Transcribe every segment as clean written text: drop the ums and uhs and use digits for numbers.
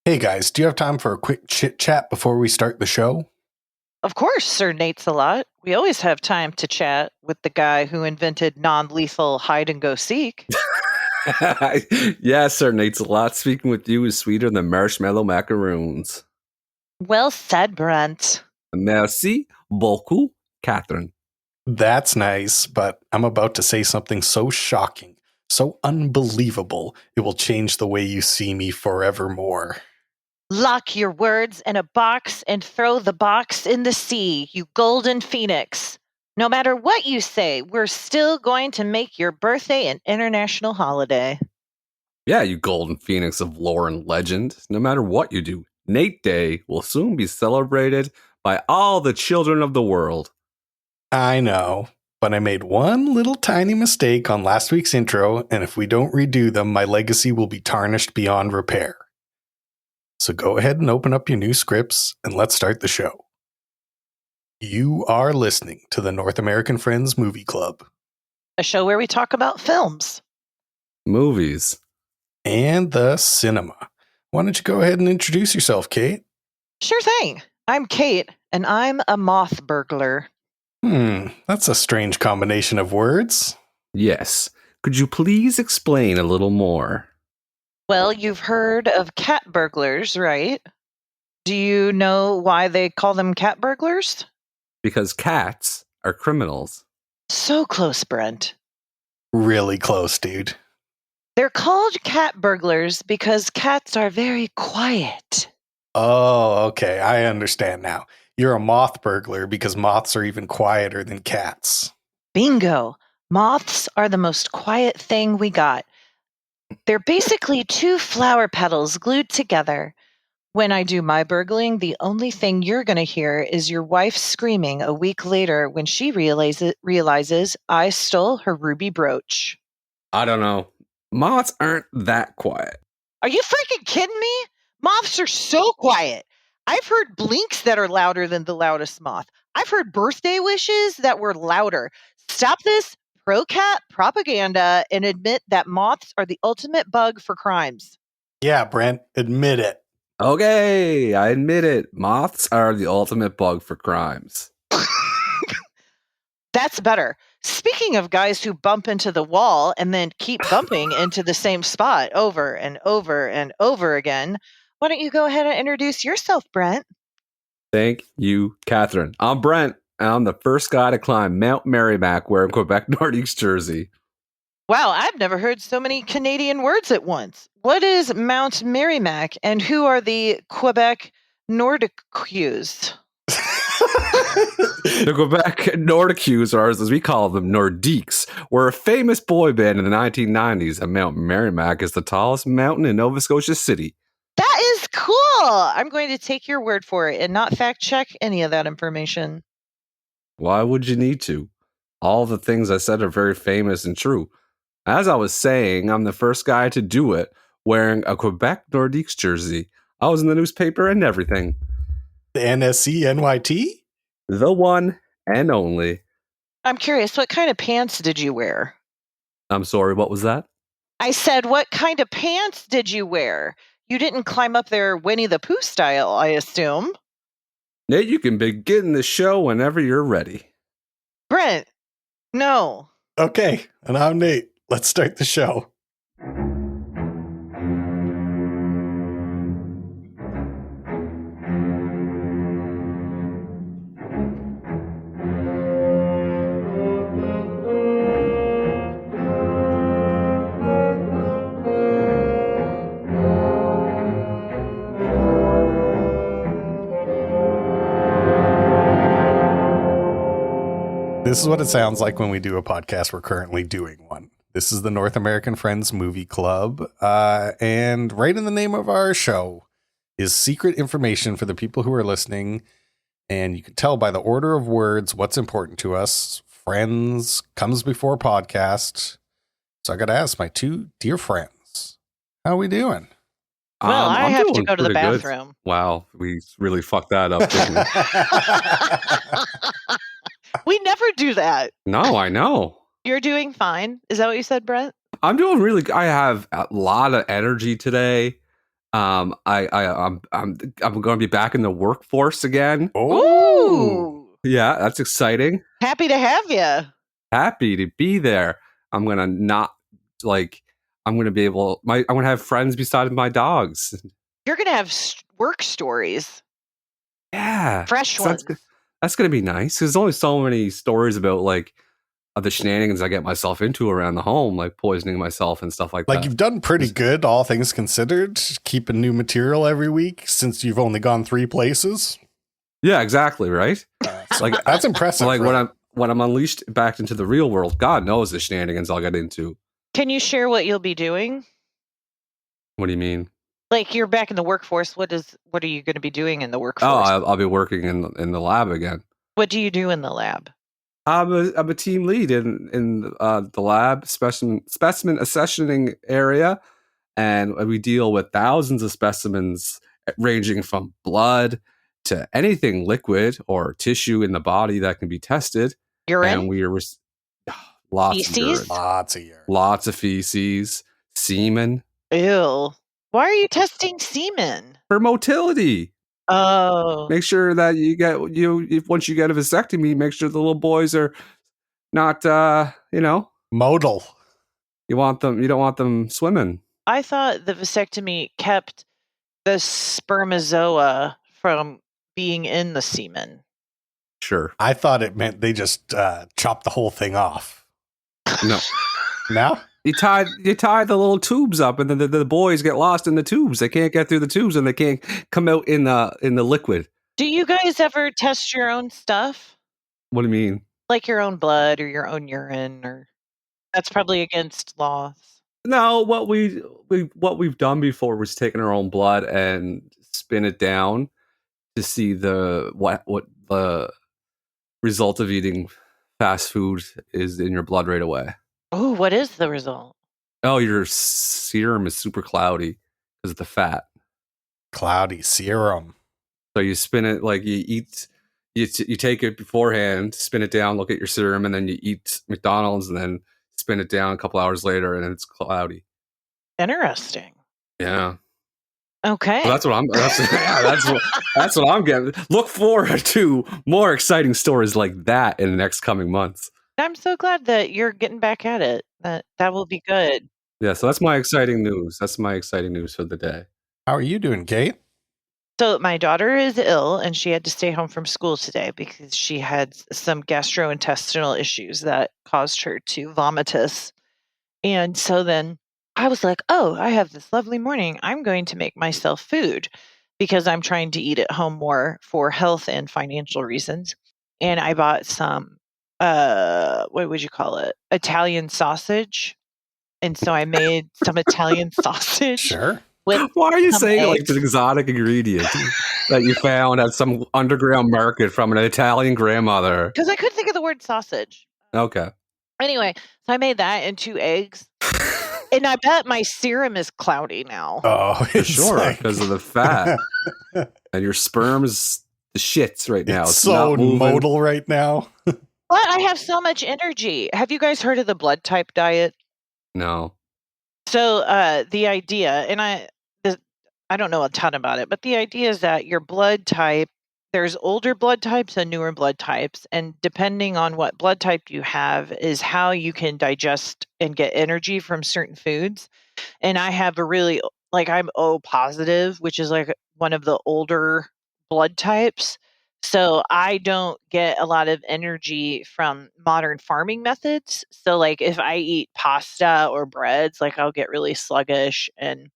Hey guys, do you have time for a quick chit chat before we start the show? Of course, Sir Nate's-a-lot. We always have time to chat with the guy who invented non-lethal hide-and-go-seek. Yes, sir, Nate's a lot. Speaking with you is sweeter than marshmallow macaroons. Well said, Brent. Merci beaucoup, Catherine. That's nice, but I'm about to say something so shocking, so unbelievable, it will change the way you see me forevermore. Lock your words in a box and throw the box in the sea, you golden phoenix. No matter what you say, we're still going to make your birthday an international holiday. Yeah, you golden phoenix of lore and legend. No matter what you do, Nate Day will soon be celebrated by all the children of the world. I know, but I made one little tiny mistake on last week's intro, and if we don't redo them, my legacy will be tarnished beyond repair. So go ahead and open up your new scripts, and let's start the show. You are listening to the North American Friends Movie Club. A show where we talk about films. Movies. And the cinema. Why don't you go ahead and introduce yourself, Kate? Sure thing. I'm Kate, and I'm a moth burglar. That's a strange combination of words. Yes. Could you please explain a little more? Well, you've heard of cat burglars, right? Do you know why they call them cat burglars? Because cats are criminals. So close, Brent. Really close, dude. They're called cat burglars because cats are very quiet. Oh, okay. I understand now. You're a moth burglar because moths are even quieter than cats. Bingo. Moths are the most quiet thing we got. They're basically two flower petals glued together. When I do my burgling, the only thing you're going to hear is your wife screaming a week later when she realizes I stole her ruby brooch. I don't know. Moths aren't that quiet. Are you freaking kidding me? Moths are so quiet. I've heard blinks that are louder than the loudest moth. I've heard birthday wishes that were louder. Stop this pro-cat propaganda and admit that moths are the ultimate bug for crimes. Yeah, Brent, admit it. Okay, I admit it. Moths are the ultimate bug for crimes. That's better. Speaking of guys who bump into the wall and then keep bumping into the same spot over and over and over again, why don't you go ahead and introduce yourself, Brent? Thank you, Catherine. I'm Brent, and I'm the first guy to climb Mount Merrimack wearing Quebec Nordiques jersey. Wow, I've never heard so many Canadian words at once. What is Mount Merrimack, and who are the Quebec Nordiques? The Quebec Nordiques, or as we call them, Nordiques, were a famous boy band in the 1990s, and Mount Merrimack is the tallest mountain in Nova Scotia City. That is cool! I'm going to take your word for it and not fact check any of that information. Why would you need to? All the things I said are very famous and true. As I was saying, I'm the first guy to do it wearing a Quebec Nordiques jersey. I was in the newspaper and everything. The NSC NYT? The one and only. I'm curious, what kind of pants did you wear? I'm sorry, what was that? I said, what kind of pants did you wear? You didn't climb up there Winnie the Pooh style, I assume. Nate, you can begin the show whenever you're ready. Brent, no. Okay, and I'm Nate. Let's start the show. This is what it sounds like when we do a podcast. We're currently doing one. This is the North American Friends Movie Club. And right in the name of our show is secret information for the people who are listening. And you can tell by the order of words what's important to us. Friends comes before podcast. So I got to ask my two dear friends, how are we doing? Well, I I'm have to doing go to the pretty good. bathroom. Wow, we really fucked that up, didn't we? We never do that. No, I know. You're doing fine. Is that what you said, Brent? I'm doing really good. I have a lot of energy today. I'm going to be back in the workforce again. Ooh. Yeah, that's exciting. Happy to have you. Happy to be there. I'm going to not like. I'm going to be able. I'm going to have friends beside my dogs. You're going to have work stories. Yeah, Fresh so ones. That's going to be nice. 'Cause there's only so many stories about like the shenanigans I get myself into around the home, like poisoning myself and stuff like that. Like you've done pretty good, all things considered, keeping new material every week since you've only gone 3 places. Yeah, exactly. Right. Like that's impressive. Like right? when I'm unleashed back into the real world, God knows the shenanigans I'll get into. Can you share what you'll be doing? What do you mean? Like you're back in the workforce. What are you going to be doing in the workforce? Oh, I'll be working in the lab again. What do you do in the lab? I'm a team lead in the lab specimen accessioning area, and we deal with thousands of specimens ranging from blood to anything liquid or tissue in the body that can be tested. Urine? And we are lots Feces? of urine, Lots of urine. lots of feces, semen Ew. Why are you testing semen? for motility. Oh. Make sure that once you get a vasectomy, make sure the little boys are not Modal. you don't want them swimming. I thought the vasectomy kept the spermazoa from being in the semen. Sure. I thought it meant they just chopped the whole thing off. No. Now? You tie the little tubes up, and then the boys get lost in the tubes. They can't get through the tubes, and they can't come out in the liquid. Do you guys ever test your own stuff? What do you mean? Like your own blood or your own urine, or that's probably against laws. No, what we've done before was taking our own blood and spin it down to see what the result of eating fast food is in your blood right away. Oh, what is the result? Oh, your serum is super cloudy because of the fat. Cloudy serum. So you spin it like you eat. You take it beforehand, spin it down, look at your serum, and then you eat McDonald's, and then spin it down a couple hours later, and it's cloudy. Interesting. Yeah. Okay. Well, that's what I'm getting. Look forward to more exciting stories like that in the next coming months. I'm so glad that you're getting back at it. That will be good. Yeah, so that's my exciting news. That's my exciting news for the day. How are you doing, Kate? So my daughter is ill and she had to stay home from school today because she had some gastrointestinal issues that caused her to vomitus. And so then I was like, oh, I have this lovely morning. I'm going to make myself food because I'm trying to eat at home more for health and financial reasons. And I bought some, what would you call it? Italian sausage. And so I made some Italian sausage. Sure. Why are you saying eggs. like it's an exotic ingredient that you found at some underground market from an Italian grandmother? Because I couldn't think of the word sausage. Okay. Anyway, so I made that and 2 eggs. And I bet my serum is cloudy now. Oh, For sure, because of the fat. And your sperm is the shits right now. It's so not moving. modal right now. But I have so much energy. Have you guys heard of the blood type diet? No. So the idea, and I don't know a ton about it, but the idea is that your blood type, there's older blood types and newer blood types. And depending on what blood type you have is how you can digest and get energy from certain foods. And I have I'm O positive, which is like one of the older blood types. So I don't get a lot of energy from modern farming methods. So like if I eat pasta or breads, like I'll get really sluggish. And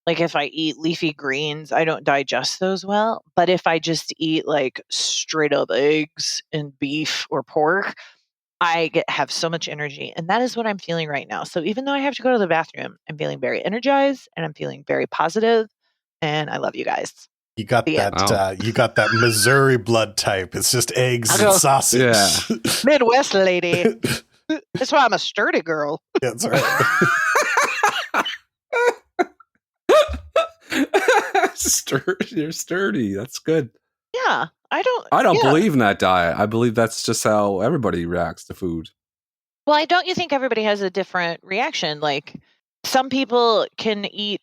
like if I eat leafy greens, I don't digest those well. But if I just eat like straight up eggs and beef or pork, have so much energy. And that is what I'm feeling right now. So even though I have to go to the bathroom, I'm feeling very energized and I'm feeling very positive. And I love you guys. You got The that. end. You got that Missouri blood type. It's just eggs and sausage. Yeah. Midwest lady. That's why I'm a sturdy girl. That's right. You're sturdy. That's good. Yeah. I don't believe in that diet. I believe that's just how everybody reacts to food. Well, don't you think everybody has a different reaction? Like some people can eat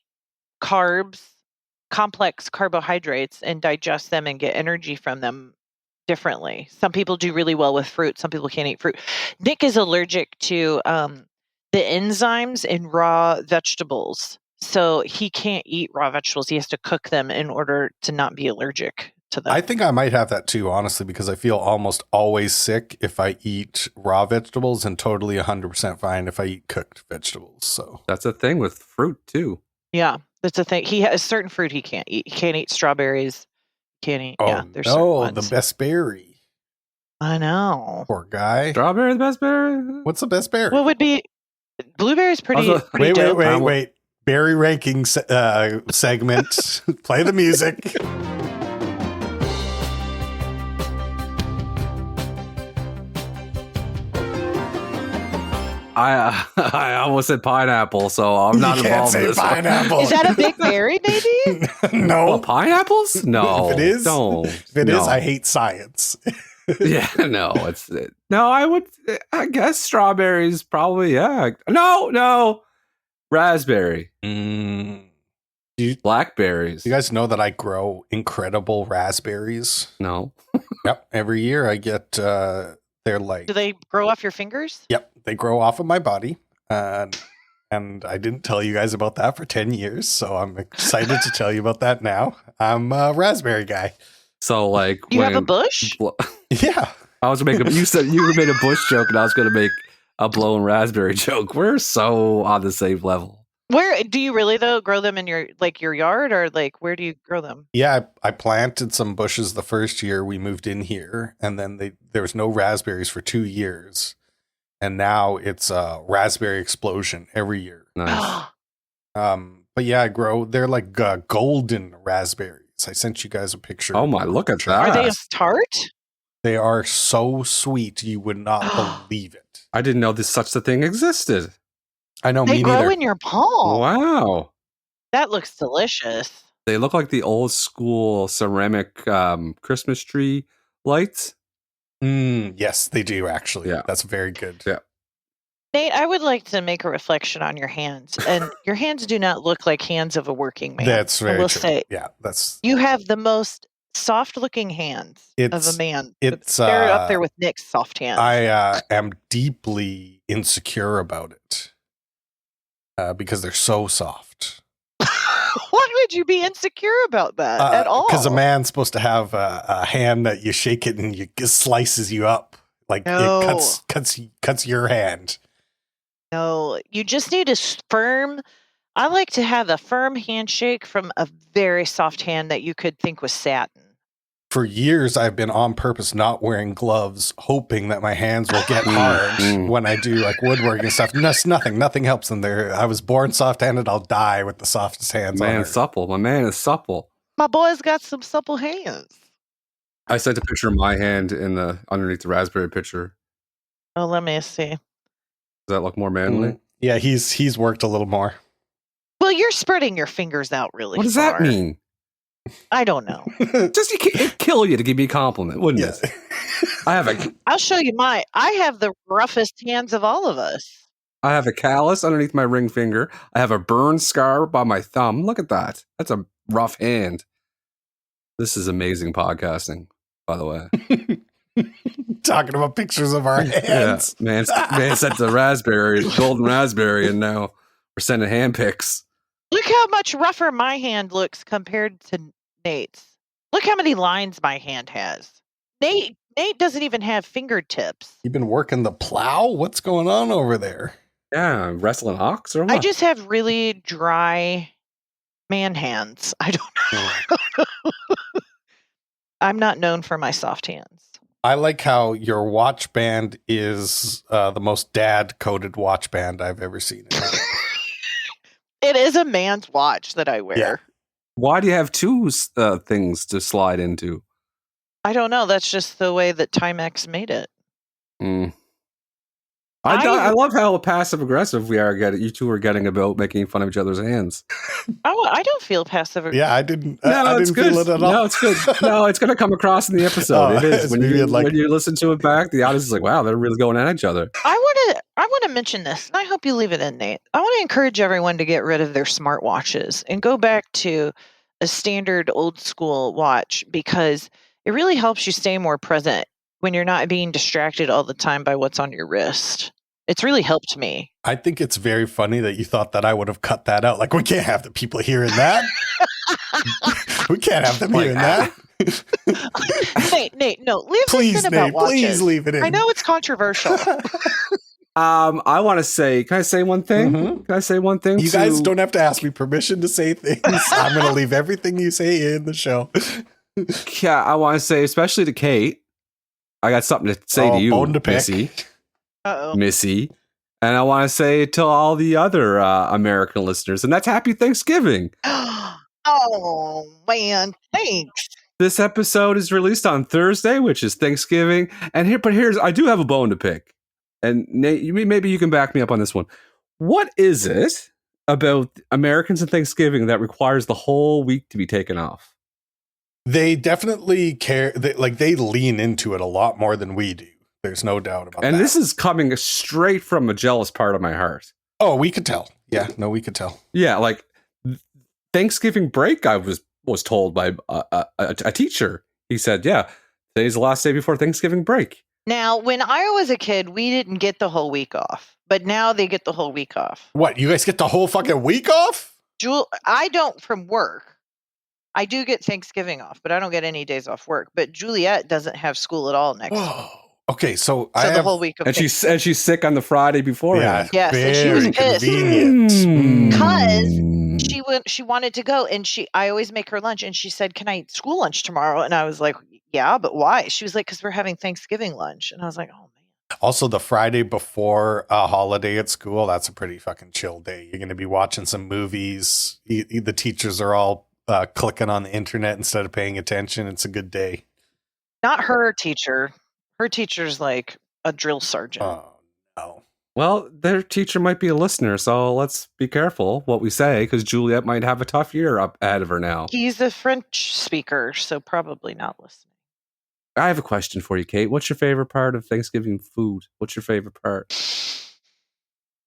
carbs complex carbohydrates and digest them and get energy from them differently. Some people do really well with fruit. Some people can't eat fruit. Nick is allergic to the enzymes in raw vegetables. So he can't eat raw vegetables. He has to cook them in order to not be allergic to them. I think I might have that too, honestly, because I feel almost always sick if I eat raw vegetables and totally 100% fine if I eat cooked vegetables. So That's a thing with fruit too. Yeah, that's a thing. He has certain fruit he can't eat. He can't eat strawberries. Can't eat. There's certain ones. The best berry. I know. Poor guy. Strawberry, the best berry? What's the best berry? What would be blueberries? Pretty Wait, dope. wait. Berry ranking segment. Play the music. I almost said pineapple, so I'm not You can't involved in say this. pineapple. Is that a big berry, maybe? No. Oh, pineapples? No. If it is, don't. If it is, I hate science. Yeah, no, no. I guess strawberries probably. Yeah, no, raspberry, blackberries. You guys know that I grow incredible raspberries? No. Yep. Every year I get. They're like. Do they grow off your fingers? Yep, they grow off of my body. And I didn't tell you guys about that for 10 years, so I'm excited to tell you about that now. I'm a raspberry guy. So, like, You have a bush? Yeah. I was gonna make you said you made a bush joke, and I was gonna make a blowing raspberry joke. We're so on the same level. Where do you really though grow them in your yard, or like where do you grow them? Yeah, I planted some bushes the first year we moved in here, and then there was no raspberries for 2 years. And now it's a raspberry explosion every year. Nice. But yeah, they're like golden raspberries. I sent you guys a picture. Oh my, look at that. Are they a tart? They are so sweet, you would not believe it. I didn't know such a thing existed. I know, They me grow neither. in your palm. Wow. That looks delicious. They look like the old school ceramic Christmas tree lights. Yes, they do, actually. Yeah. That's very good. Yeah. Nate, I would like to make a reflection on your hands. And your hands do not look like hands of a working man. That's very I will true. say, Yeah, that's... you have the most soft-looking hands of a man. They're up there with Nick's soft hands. I am deeply insecure about it because they're so soft. Why would you be insecure about that at all? Because a man's supposed to have a hand that you shake it and it slices you up. Like it cuts your hand. No, you just need I like to have a firm handshake from a very soft hand that you could think was satin. For years, I've been on purpose not wearing gloves, hoping that my hands will get hard when I do like woodworking and stuff. Nothing helps them there. I was born soft-handed. I'll die with the softest hands. My man is supple. My boy's got some supple hands. I sent a picture of my hand underneath the raspberry picture. Oh, let me see. Does that look more manly? Yeah, he's worked a little more. Well, you're spreading your fingers out really What does far. that mean? I don't know. Just it'd kill you to give me a compliment, wouldn't it? I'll show you I have the roughest hands of all of us. I have a callus underneath my ring finger. I have a burn scar by my thumb. Look at that. That's a rough hand. This is amazing podcasting, by the way. Talking about pictures of our hands. Yeah, man sent the golden raspberry, and now we're sending hand pics. Look how much rougher my hand looks compared to Nate's. Look how many lines my hand has. Nate doesn't even have fingertips. You've been working the plow? What's going on over there? Yeah, wrestling ox or what? I just have really dry man hands. I don't know. I'm not known for my soft hands. I like how your watch band is the most dad-coded watch band I've ever seen. It is a man's watch that I wear. Yeah. Why do you have two things to slide into? I don't know. That's just the way that Timex made it. I love how passive-aggressive we are getting. You two are getting about making fun of each other's hands. Oh, I don't feel passive. Yeah, I didn't. No, I it's didn't good. feel it at all. No, it's good. No, it's going to come across in the episode. It is. When you listen to it back, the audience is like, wow, they're really going at each other. I want to mention this, and I hope you leave it in, Nate. I want to encourage everyone to get rid of their smartwatches and go back to a standard old school watch because it really helps you stay more present when you're not being distracted all the time by what's on your wrist. It's really helped me. I think it's very funny that you thought that I would have cut that out. Like, we can't have the people hearing that. We can't have them hearing that. Nate, no, leave Please, this in about Nate, watches. please leave it in. I know it's controversial. I want to say, can I say one thing? Mhm. Can I say one thing? You guys don't have to ask me permission to say things. I'm going to leave everything you say in the show. Yeah, I want to say, especially to Kate, I got something to say to you, bone to pick. Missy. Uh-oh. Missy. And I want to say to all the other American listeners, and that's Happy Thanksgiving. Oh, man. Thanks. This episode is released on Thursday, which is Thanksgiving. And here's I do have a bone to pick. And Nate, maybe you can back me up on this one. What is it about Americans and Thanksgiving that requires the whole week to be taken off? They definitely care. They lean into it a lot more than we do. There's no doubt about that. And this is coming straight from a jealous part of my heart. Oh, we could tell. Yeah, no, we could tell. Yeah, like Thanksgiving break, I was told by a teacher. He said, yeah, today's the last day before Thanksgiving break. Now, when I was a kid, we didn't get the whole week off, but now they get the whole week off. What, you guys get the whole fucking week off? I don't from work. I do get Thanksgiving off, but I don't get any days off work. But Juliet doesn't have school at all next week. Whoa. Okay, so The whole week of And she's sick on the Friday before. Yeah, yes, and she was very pissed. convenient. Because she wanted to go, and I always make her lunch, and she said, "Can I eat school lunch tomorrow?" And I was like, "Yeah, but why?" She was like, "Because we're having Thanksgiving lunch," and I was like, "Oh man." Also, the Friday before a holiday at school, that's a pretty fucking chill day. You're going to be watching some movies. The teachers are all clicking on the internet instead of paying attention. It's a good day. Not her teacher. Her teacher's like a drill sergeant. Oh, no. Well, their teacher might be a listener, so let's be careful what we say, because Juliet might have a tough year up ahead of her now. He's a French speaker, so probably not listening. I have a question for you, Kate. What's your favorite part of Thanksgiving food? What's your favorite part?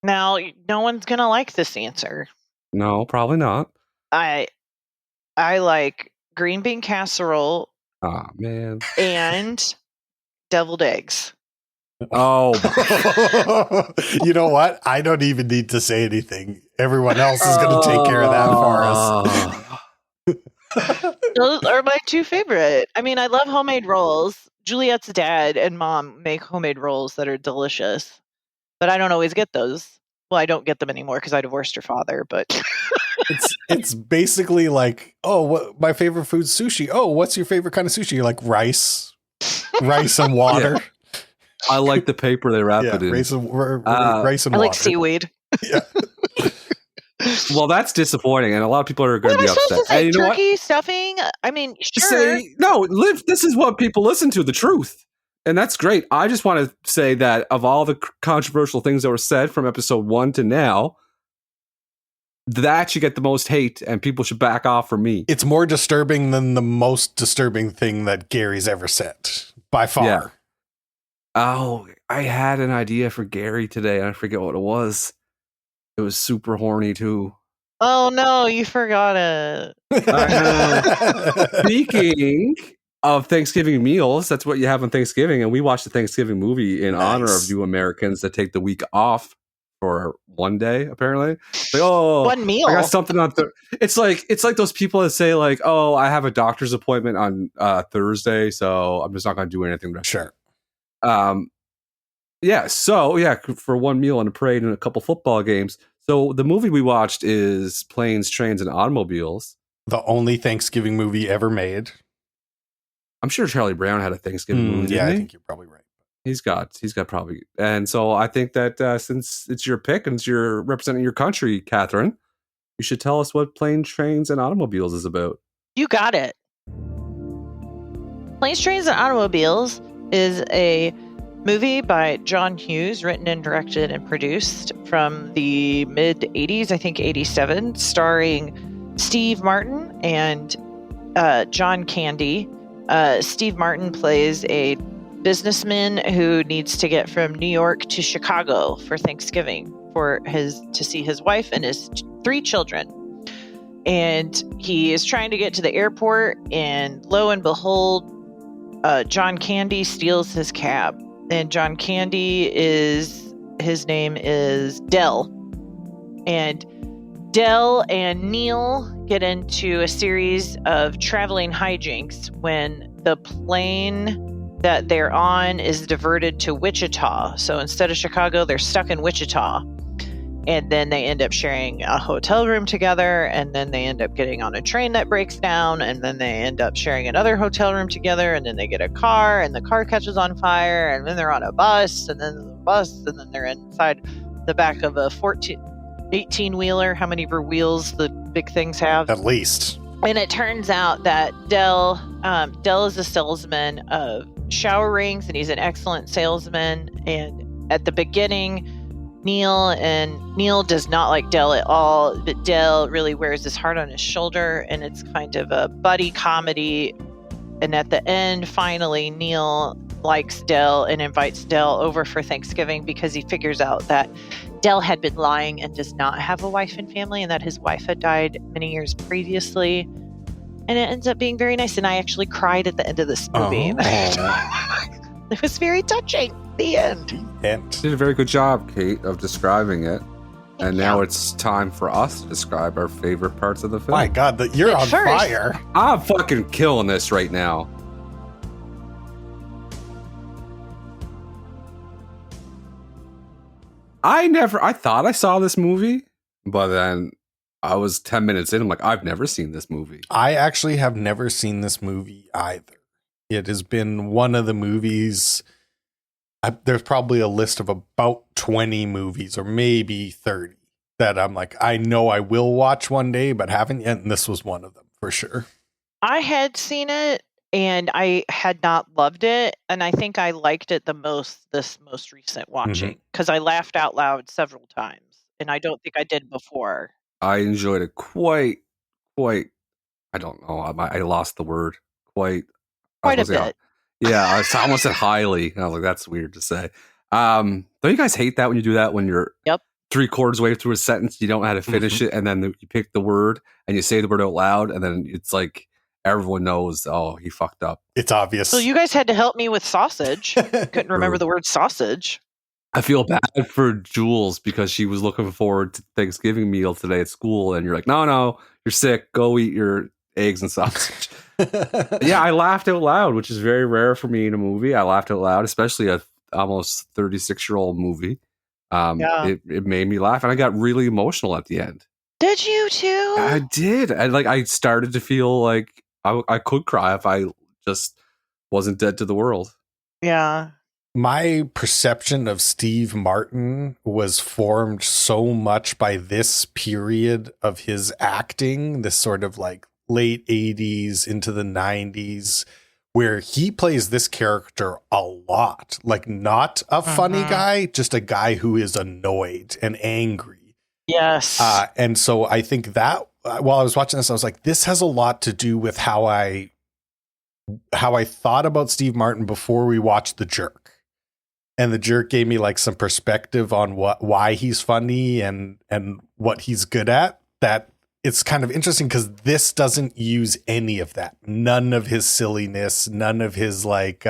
Now, no one's gonna like this answer. No, probably not. I like green bean casserole Oh, man. and deviled eggs. Oh, You know what? I don't even need to say anything. Everyone else is going to take care of that for us. Those are my two favorite. I mean, I love homemade rolls. Juliet's dad and mom make homemade rolls that are delicious, but I don't always get those. Well, I don't get them anymore because I divorced her father, but It's basically like, oh, what my favorite food's sushi. Oh, what's your favorite kind of sushi? You're like rice and water. Yeah. I like the paper they wrap it in. Rice and water. I like seaweed. Yeah. Well, that's disappointing, and a lot of people are going What to am be I upset. supposed to say? And you know what? Turkey, stuffing? I mean, sure. Say no. This is what people listen to. The truth, and that's great. I just want to say that of all the controversial things that were said from episode 1 to now, that should get the most hate, and people should back off from me. It's more disturbing than the most disturbing thing that Gary's ever said, by far. Yeah. Oh, I had an idea for Gary today, and I forget what it was. It was super horny too. Oh no, you forgot it. Speaking of Thanksgiving meals, that's what you have on Thanksgiving, and we watched the Thanksgiving movie in honor of you Americans that take the week off for one day. Apparently, like, oh, One meal. I got something on. It's like those people that say like, oh, I have a doctor's appointment on Thursday, so I'm just not going to do anything. Sure. Yeah. So yeah, for one meal and a parade and a couple football games. So the movie we watched is Planes, Trains, and Automobiles. The only Thanksgiving movie ever made. I'm sure Charlie Brown had a Thanksgiving movie. Yeah, didn't I he? think you're probably right. He's got probably. And so I think that since it's your pick and you're representing your country, Catherine, you should tell us what Planes, Trains, and Automobiles is about. You got it. Planes, Trains, and Automobiles is a movie by John Hughes, written and directed and produced from the mid-'80s, I think 87, starring Steve Martin and John Candy. Steve Martin plays a businessman who needs to get from New York to Chicago for Thanksgiving to see his wife and his 3 children. And he is trying to get to the airport, and lo and behold, John Candy steals his cab. And John Candy his name is Dill. And Dill and Neal get into a series of traveling hijinks when the plane that they're on is diverted to Wichita. So instead of Chicago, they're stuck in Wichita. And then they end up sharing a hotel room together, and then they end up getting on a train that breaks down, and then they end up sharing another hotel room together, and then they get a car, and the car catches on fire, and then they're on a bus, and then they're inside the back of a 18-wheeler. How many wheels the big things have? At least. And it turns out that Dill is a salesman of shower rings, and he's an excellent salesman. And at the beginning, Neal does not like Dill at all, but Dill really wears his heart on his shoulder, and it's kind of a buddy comedy. And at the end, finally, Neal likes Dill and invites Dill over for Thanksgiving because he figures out that Dill had been lying and does not have a wife and family, and that his wife had died many years previously. And it ends up being very nice, and I actually cried at the end of this movie. Oh. It was very touching. The end. You did a very good job, Kate, of describing it. And now it's time for us to describe our favorite parts of the film. My God, you're on fire. I'm fucking killing this right now. I thought I saw this movie, but then I was 10 minutes in. I'm like, I've never seen this movie. I actually have never seen this movie either. It has been one of the movies. There's probably a list of about 20 movies or maybe 30 that I'm like, I know I will watch one day, but haven't yet. And this was one of them for sure. I had seen it and I had not loved it. And I think I liked it the most this most recent watching because I laughed out loud several times. And I don't think I did before. I enjoyed it quite, I don't know. I lost the word. Quite a bit. Yeah, I almost said highly. I was like, that's weird to say. Don't you guys hate that when you do that? When you're 3/4 way through a sentence, you don't know how to finish it, and then you pick the word and you say the word out loud, and then it's like everyone knows, oh, he fucked up. It's obvious. So you guys had to help me with sausage. Couldn't remember the word sausage. I feel bad for Jules because she was looking forward to Thanksgiving meal today at school, and you're like, no, you're sick. Go eat your eggs and sausage. Yeah, I laughed out loud, which is very rare for me in a movie. I laughed out loud, especially a almost 36-year-old movie. It made me laugh, and I got really emotional at the end. Did you too? I did. I started to feel like I could cry if I just wasn't dead to the world. Yeah. My perception of Steve Martin was formed so much by this period of his acting, this sort of like late 80s into the 90s, where he plays this character a lot. Like, not a funny guy, just a guy who is annoyed and angry. Yes. And so I think that while I was watching this, I was like, this has a lot to do with how I thought about Steve Martin before we watched The Jerk. And The Jerk gave me like some perspective on why he's funny and what he's good at. That it's kind of interesting because this doesn't use any of that. None of his silliness, none of his like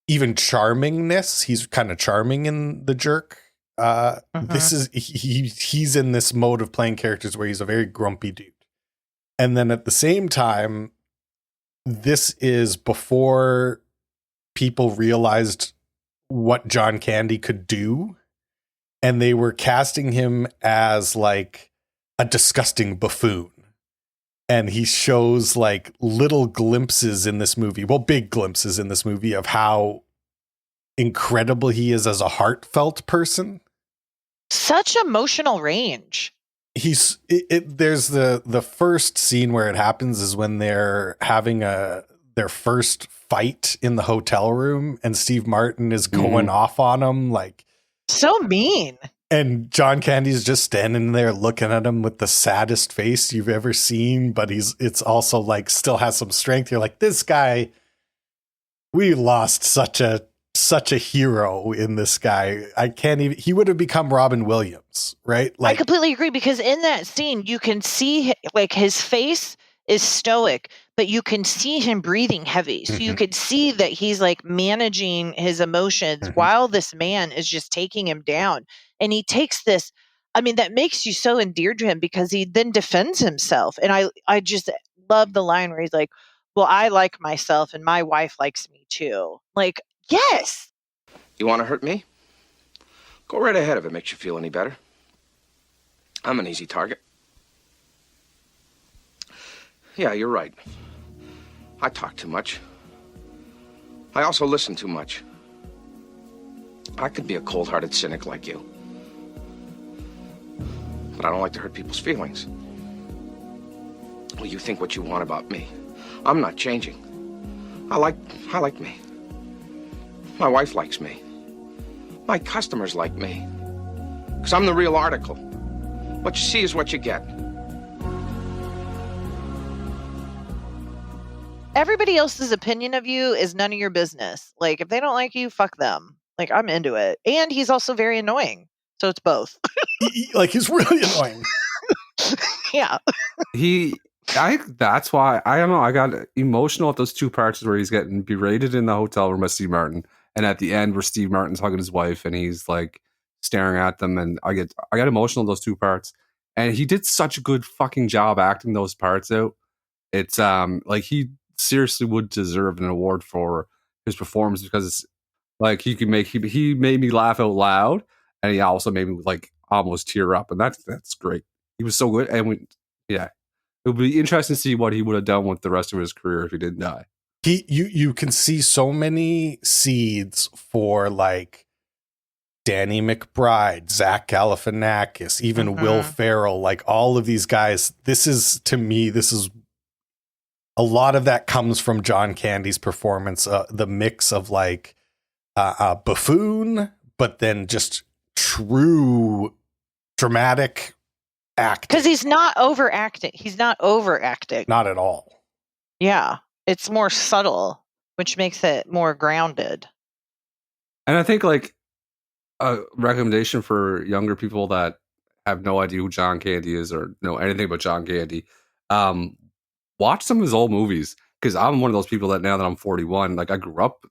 even charmingness. He's kind of charming in The Jerk. This is he's in this mode of playing characters where he's a very grumpy dude. And then at the same time, this is before people realized what John Candy could do, and they were casting him as like a disgusting buffoon. And he shows like little glimpses in this movie, well, big glimpses in this movie of how incredible he is as a heartfelt person. Such emotional range. There's the first scene where it happens is when they're having their first fight in the hotel room, and Steve Martin is going off on him like so mean. And John Candy's just standing there looking at him with the saddest face you've ever seen, but it's also like still has some strength. You're like, this guy, we lost such a such a hero in this guy. I can't even, he would have become Robin Williams, right? I completely agree, because in that scene, you can see like his face is stoic, but you can see him breathing heavy. So you could see that he's like managing his emotions while this man is just taking him down. And he takes this, I mean, that makes you so endeared to him because he then defends himself. And I just love the line where he's like, well, I like myself and my wife likes me too. Like, yes. You want to hurt me? Go right ahead if it makes you feel any better. I'm an easy target. Yeah, you're right. I talk too much. I also listen too much. I could be a cold-hearted cynic like you. But I don't like to hurt people's feelings. Well, you think what you want about me. I'm not changing. I like me. My wife likes me. My customers like me. Because I'm the real article. What you see is what you get. Everybody else's opinion of you is none of your business. Like, if they don't like you, fuck them. Like, I'm into it. And he's also very annoying. So it's both. He's really annoying. Yeah. That's why, I don't know, I got emotional at those two parts where he's getting berated in the hotel room by Steve Martin. And at the end where Steve Martin's hugging his wife and he's like staring at them. And I got emotional in those two parts. And he did such a good fucking job acting those parts out. It's like he seriously would deserve an award for his performance because it's like he made me laugh out loud, and he also made me like almost tear up, and that's great. He was so good, and it would be interesting to see what he would have done with the rest of his career if he didn't die. You can see so many seeds for like Danny McBride, Zach Galifianakis, even Will Ferrell, like all of these guys. This is a lot of that comes from John Candy's performance, the mix of like buffoon, but then just true dramatic acting. Because he's not overacting. Not at all. Yeah. It's more subtle, which makes it more grounded. And I think like a recommendation for younger people that have no idea who John Candy is or know anything about John Candy, watch some of his old movies, because I'm one of those people that now that I'm 41, like I grew up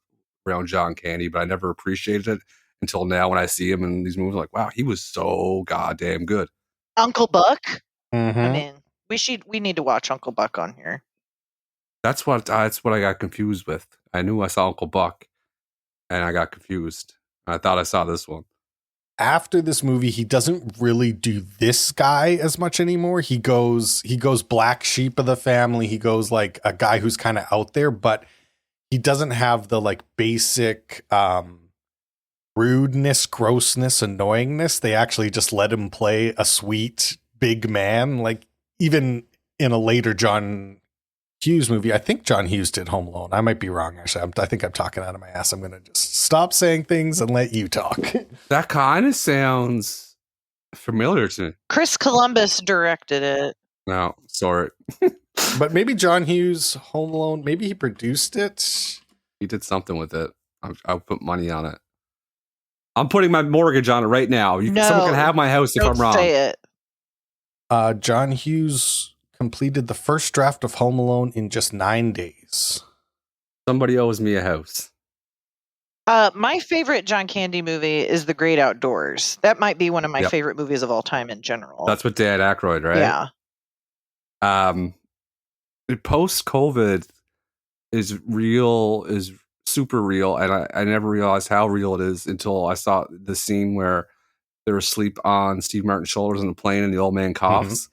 around John Candy, but I never appreciated it until now when I see him in these movies. I'm like, wow, he was so goddamn good. Uncle Buck. I mean, we need to watch Uncle Buck on here. That's what I got confused with. I knew I saw Uncle Buck, and I got confused. I thought I saw this one. After this movie, he doesn't really do this guy as much anymore. He goes black sheep of the family. He goes like a guy who's kind of out there, but he doesn't have the like basic rudeness, grossness, annoyingness. They actually just let him play a sweet big man. Like even in a later John Hughes movie, I think John Hughes did Home Alone. I might be wrong, actually. I think I'm talking out of my ass. I'm going to just stop saying things and let you talk. That kind of sounds familiar to me. Chris Columbus directed it. No, sorry. But maybe John Hughes Home Alone, maybe he produced it. He did something with it. I'll put money on it. I'm putting my mortgage on it right now. Someone can have my house if I'm wrong. Say it. John Hughes completed the first draft of Home Alone in just 9 days. Somebody owes me a house. My favorite John Candy movie is The Great Outdoors. That might be one of my favorite movies of all time in general. That's with Dan Aykroyd, right? Yeah. Post-COVID is super real, and I never realized how real it is until I saw the scene where they were asleep on Steve Martin's shoulders on the plane and the old man coughs.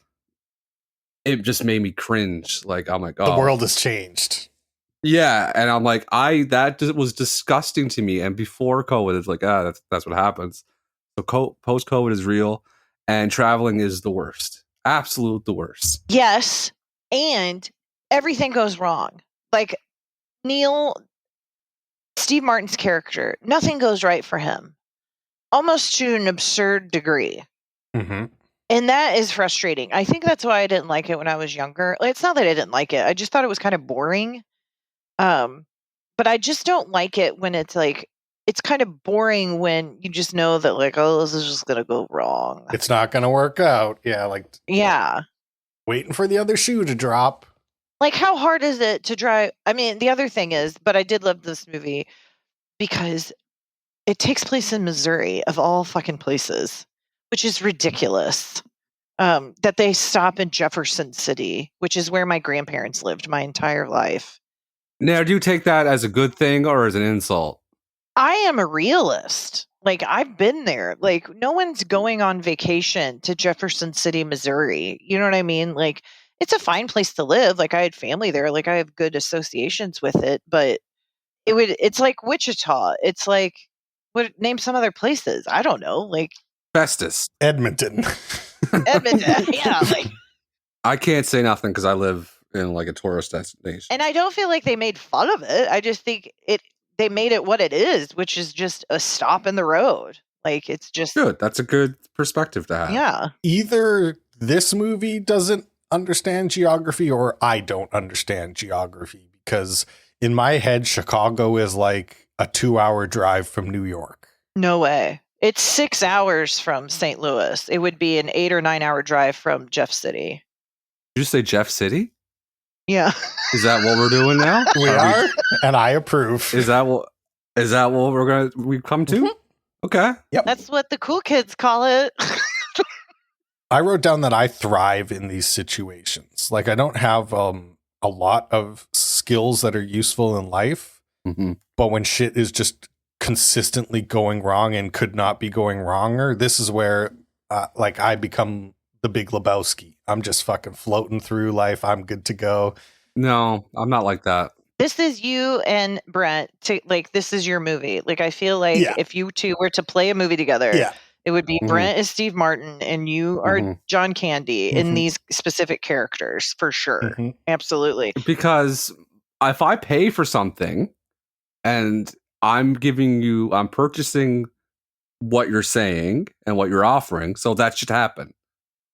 It just made me cringe. Like, I'm like, oh. The world has changed. Yeah, and I'm like, that was disgusting to me. And before COVID, it's like, that's what happens. So post-COVID is real, and traveling is the worst. Absolute the worst. Yes, and everything goes wrong. Like, Neal, Steve Martin's character, nothing goes right for him. Almost to an absurd degree. Mm-hmm. And that is frustrating. I think that's why I didn't like it when I was younger. It's not that I didn't like it. I just thought it was kind of boring. But I just don't like it when it's like it's kind of boring when you just know that, like, oh, this is just going to go wrong. It's not going to work out. Yeah, like Yeah. waiting for the other shoe to drop. Like, how hard is it to drive? I mean, the other thing is, but I did love this movie because it takes place in Missouri, of all fucking places, which is ridiculous. That they stop in Jefferson City, which is where my grandparents lived my entire life. Now, do you take that as a good thing or as an insult? I am a realist. Like, I've been there. Like, no one's going on vacation to Jefferson City, Missouri. You know what I mean? Like, it's a fine place to live. Like, I had family there. Like, I have good associations with it. But it's like Wichita. It's like, name some other places. I don't know. Like Festus. Edmonton. Edmonton. Yeah. Like, I can't say nothing because I live in like a tourist destination. and I don't feel like they made fun of it. I just think they made it what it is, which is just a stop in the road. Like, it's just Good. That's a good perspective to have. Yeah. Either this movie doesn't understand geography or I don't understand geography, because in my head, Chicago is like a 2-hour drive from New York. No way. It's 6 hours from St. Louis. It would be an 8 or 9 hour drive from Jeff City. Did you say Jeff City? Yeah. Is that what we're doing now? We are, and I approve. Is that what we come to? Mm-hmm. Okay. Yep. That's what the cool kids call it. I wrote down that I thrive in these situations. Like, I don't have a lot of skills that are useful in life, Mm-hmm. but when shit is just consistently going wrong and could not be going wronger, this is where like I become the Big Lebowski. I'm just fucking floating through life. I'm good to go. No, I'm not like that. This is you and Brent. This is your movie. Like, I feel like if you two were to play a movie together, it would be Brent is Steve Martin and you are John Candy in these specific characters, for sure. Absolutely. Because if I pay for something and I'm purchasing what you're saying and what you're offering, so that should happen.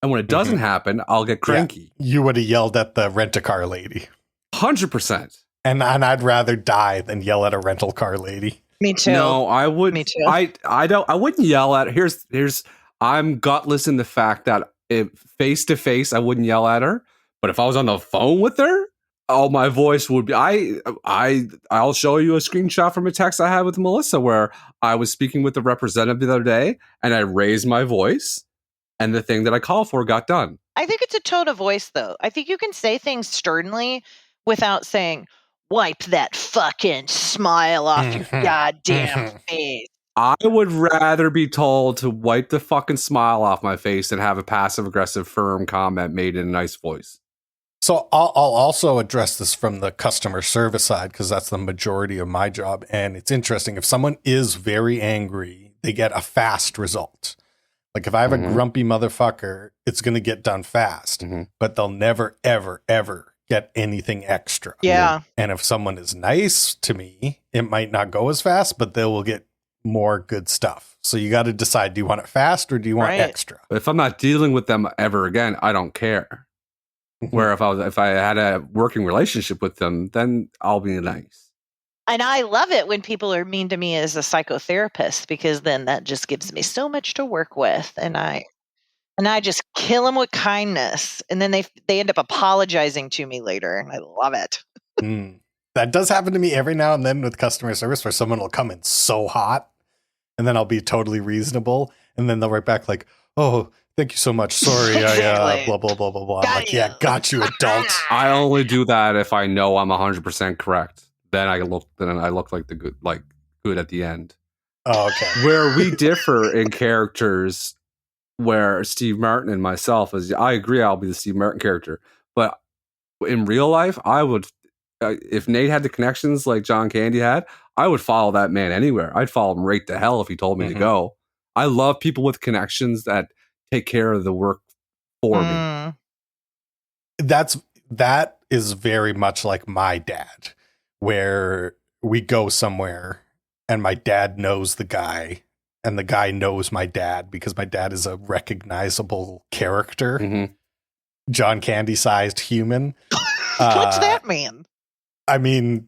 And when it doesn't happen, I'll get cranky. Yeah. You would have yelled at the rent-a-car lady. 100%. And I'd rather die than yell at a rental car lady. Me too. No, I would. Me too. I wouldn't yell at her. I'm gutless in the fact that if face to face, I wouldn't yell at her. But if I was on the phone with her, my voice would be. I'll show you a screenshot from a text I had with Melissa where I was speaking with the representative the other day, and I raised my voice, and the thing that I called for got done. I think it's a tone of voice, though. I think you can say things sternly without saying, "Wipe that fucking smile off your goddamn face." I would rather be told to wipe the fucking smile off my face than have a passive aggressive firm comment made in a nice voice. So I'll also address this from the customer service side, because that's the majority of my job. And it's interesting. If someone is very angry, they get a fast result. Like, if I have a grumpy motherfucker, it's going to get done fast, but they'll never, ever, ever get anything extra. Yeah. And if someone is nice to me, it might not go as fast, but they will get more good stuff. So you got to decide, do you want it fast or do you want extra? But if I'm not dealing with them ever again, I don't care. Where if I had a working relationship with them, then I'll be nice. And I love it when people are mean to me as a psychotherapist, because then that just gives me so much to work with. And I just kill them with kindness. And then they end up apologizing to me later. And I love it. That does happen to me every now and then with customer service, where someone will come in so hot and then I'll be totally reasonable. And then they'll write back like, "Oh, thank you so much. Sorry. I blah, blah, blah, blah, blah." I'm like, yeah, got you, adult. I only do that if I know I'm 100% correct. Then I look like the good at the end. Oh, okay. Where we differ in characters, where Steve Martin and myself is, I agree, I'll be the Steve Martin character. But in real life, I would, if Nate had the connections like John Candy had, I would follow that man anywhere. I'd follow him right to hell if he told me to go. I love people with connections that take care of the work for me. That is very much like my dad, where we go somewhere and my dad knows the guy and the guy knows my dad because my dad is a recognizable character. John Candy sized human. What's that mean? I mean,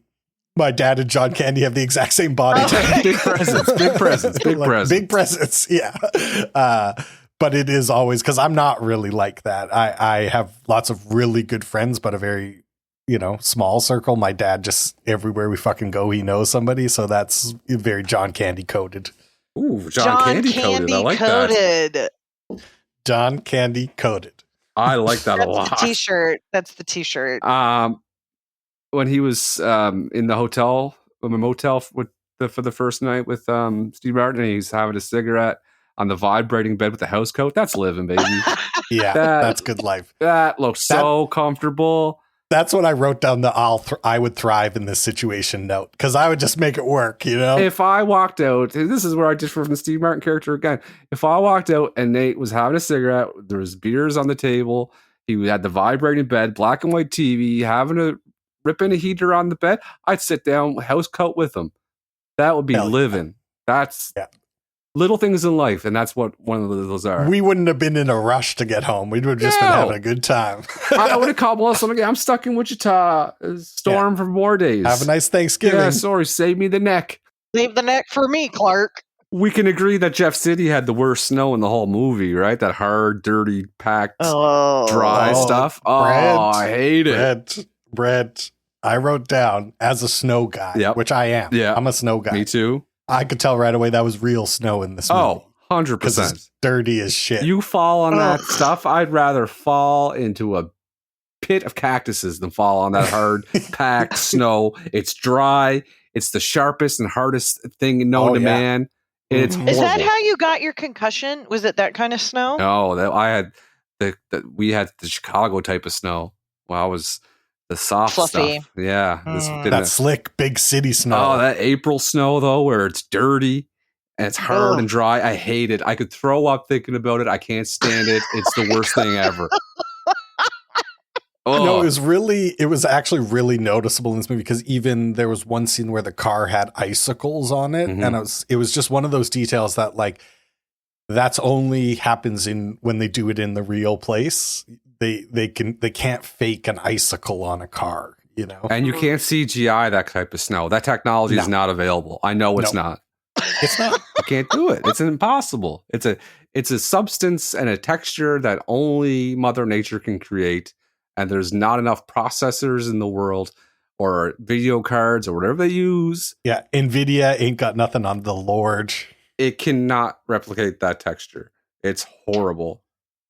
My dad and John Candy have the exact same body type. Big presents, big presents, big Like, presents. big presents, yeah. But it is always, because I'm not really like that. I have lots of really good friends, but a very, small circle. My dad just, everywhere we fucking go, he knows somebody. So that's very John Candy coded. Ooh, John Candy coded. I like that. John Candy coded. I like that a lot. That's the t-shirt. That's the t-shirt. When he was in the motel for the first night with Steve Martin, and he's having a cigarette on the vibrating bed with the house coat. That's living, baby. Yeah, that's good life. That looks so comfortable. That's what I wrote down the I would thrive in this situation note, because I would just make it work, If I walked out, this is where I differ from the Steve Martin character again. If I walked out and Nate was having a cigarette, there was beers on the table, he had the vibrating bed, black and white TV, ripping a heater on the bed, I'd sit down, house coat with him. That would be living. That's little things in life, and that's what one of those are. We wouldn't have been in a rush to get home. We would have just been having a good time. I would have called Melissa. I'm stuck in Wichita. Storm for more days. Have a nice Thanksgiving. Yeah, sorry, save me the neck. Leave the neck for me, Clark. We can agree that Jeff City had the worst snow in the whole movie, right? That hard, dirty, packed, dry stuff. Brent, I hate it. Brent, I wrote down as a snow guy, which I am. Yeah. I'm a snow guy. Me too. I could tell right away that was real snow in this movie. Oh, 100%. Because it's dirty as shit. You fall on that stuff, I'd rather fall into a pit of cactuses than fall on that hard, packed snow. It's dry. It's the sharpest and hardest thing known to man. It's horrible. Is that how you got your concussion? Was it that kind of snow? No, we had the Chicago type of snow. Well, I was the soft fluffy stuff. Yeah. That slick, big city snow. Oh, that April snow, though, where it's dirty and it's hard and dry. I hate it. I could throw up thinking about it. I can't stand it. It's the worst thing ever. No, it was actually really noticeable in this movie, because even there was one scene where the car had icicles on it. And it was just one of those details that, like, that's only happens when they do it in the real place. They can't fake an icicle on a car, And you can't CGI that type of snow. That technology is not available. I know it's not. It's not. You can't do it. It's impossible. It's a substance and a texture that only Mother Nature can create. And there's not enough processors in the world or video cards or whatever they use. Yeah, NVIDIA ain't got nothing on the Lord. It cannot replicate that texture. It's horrible.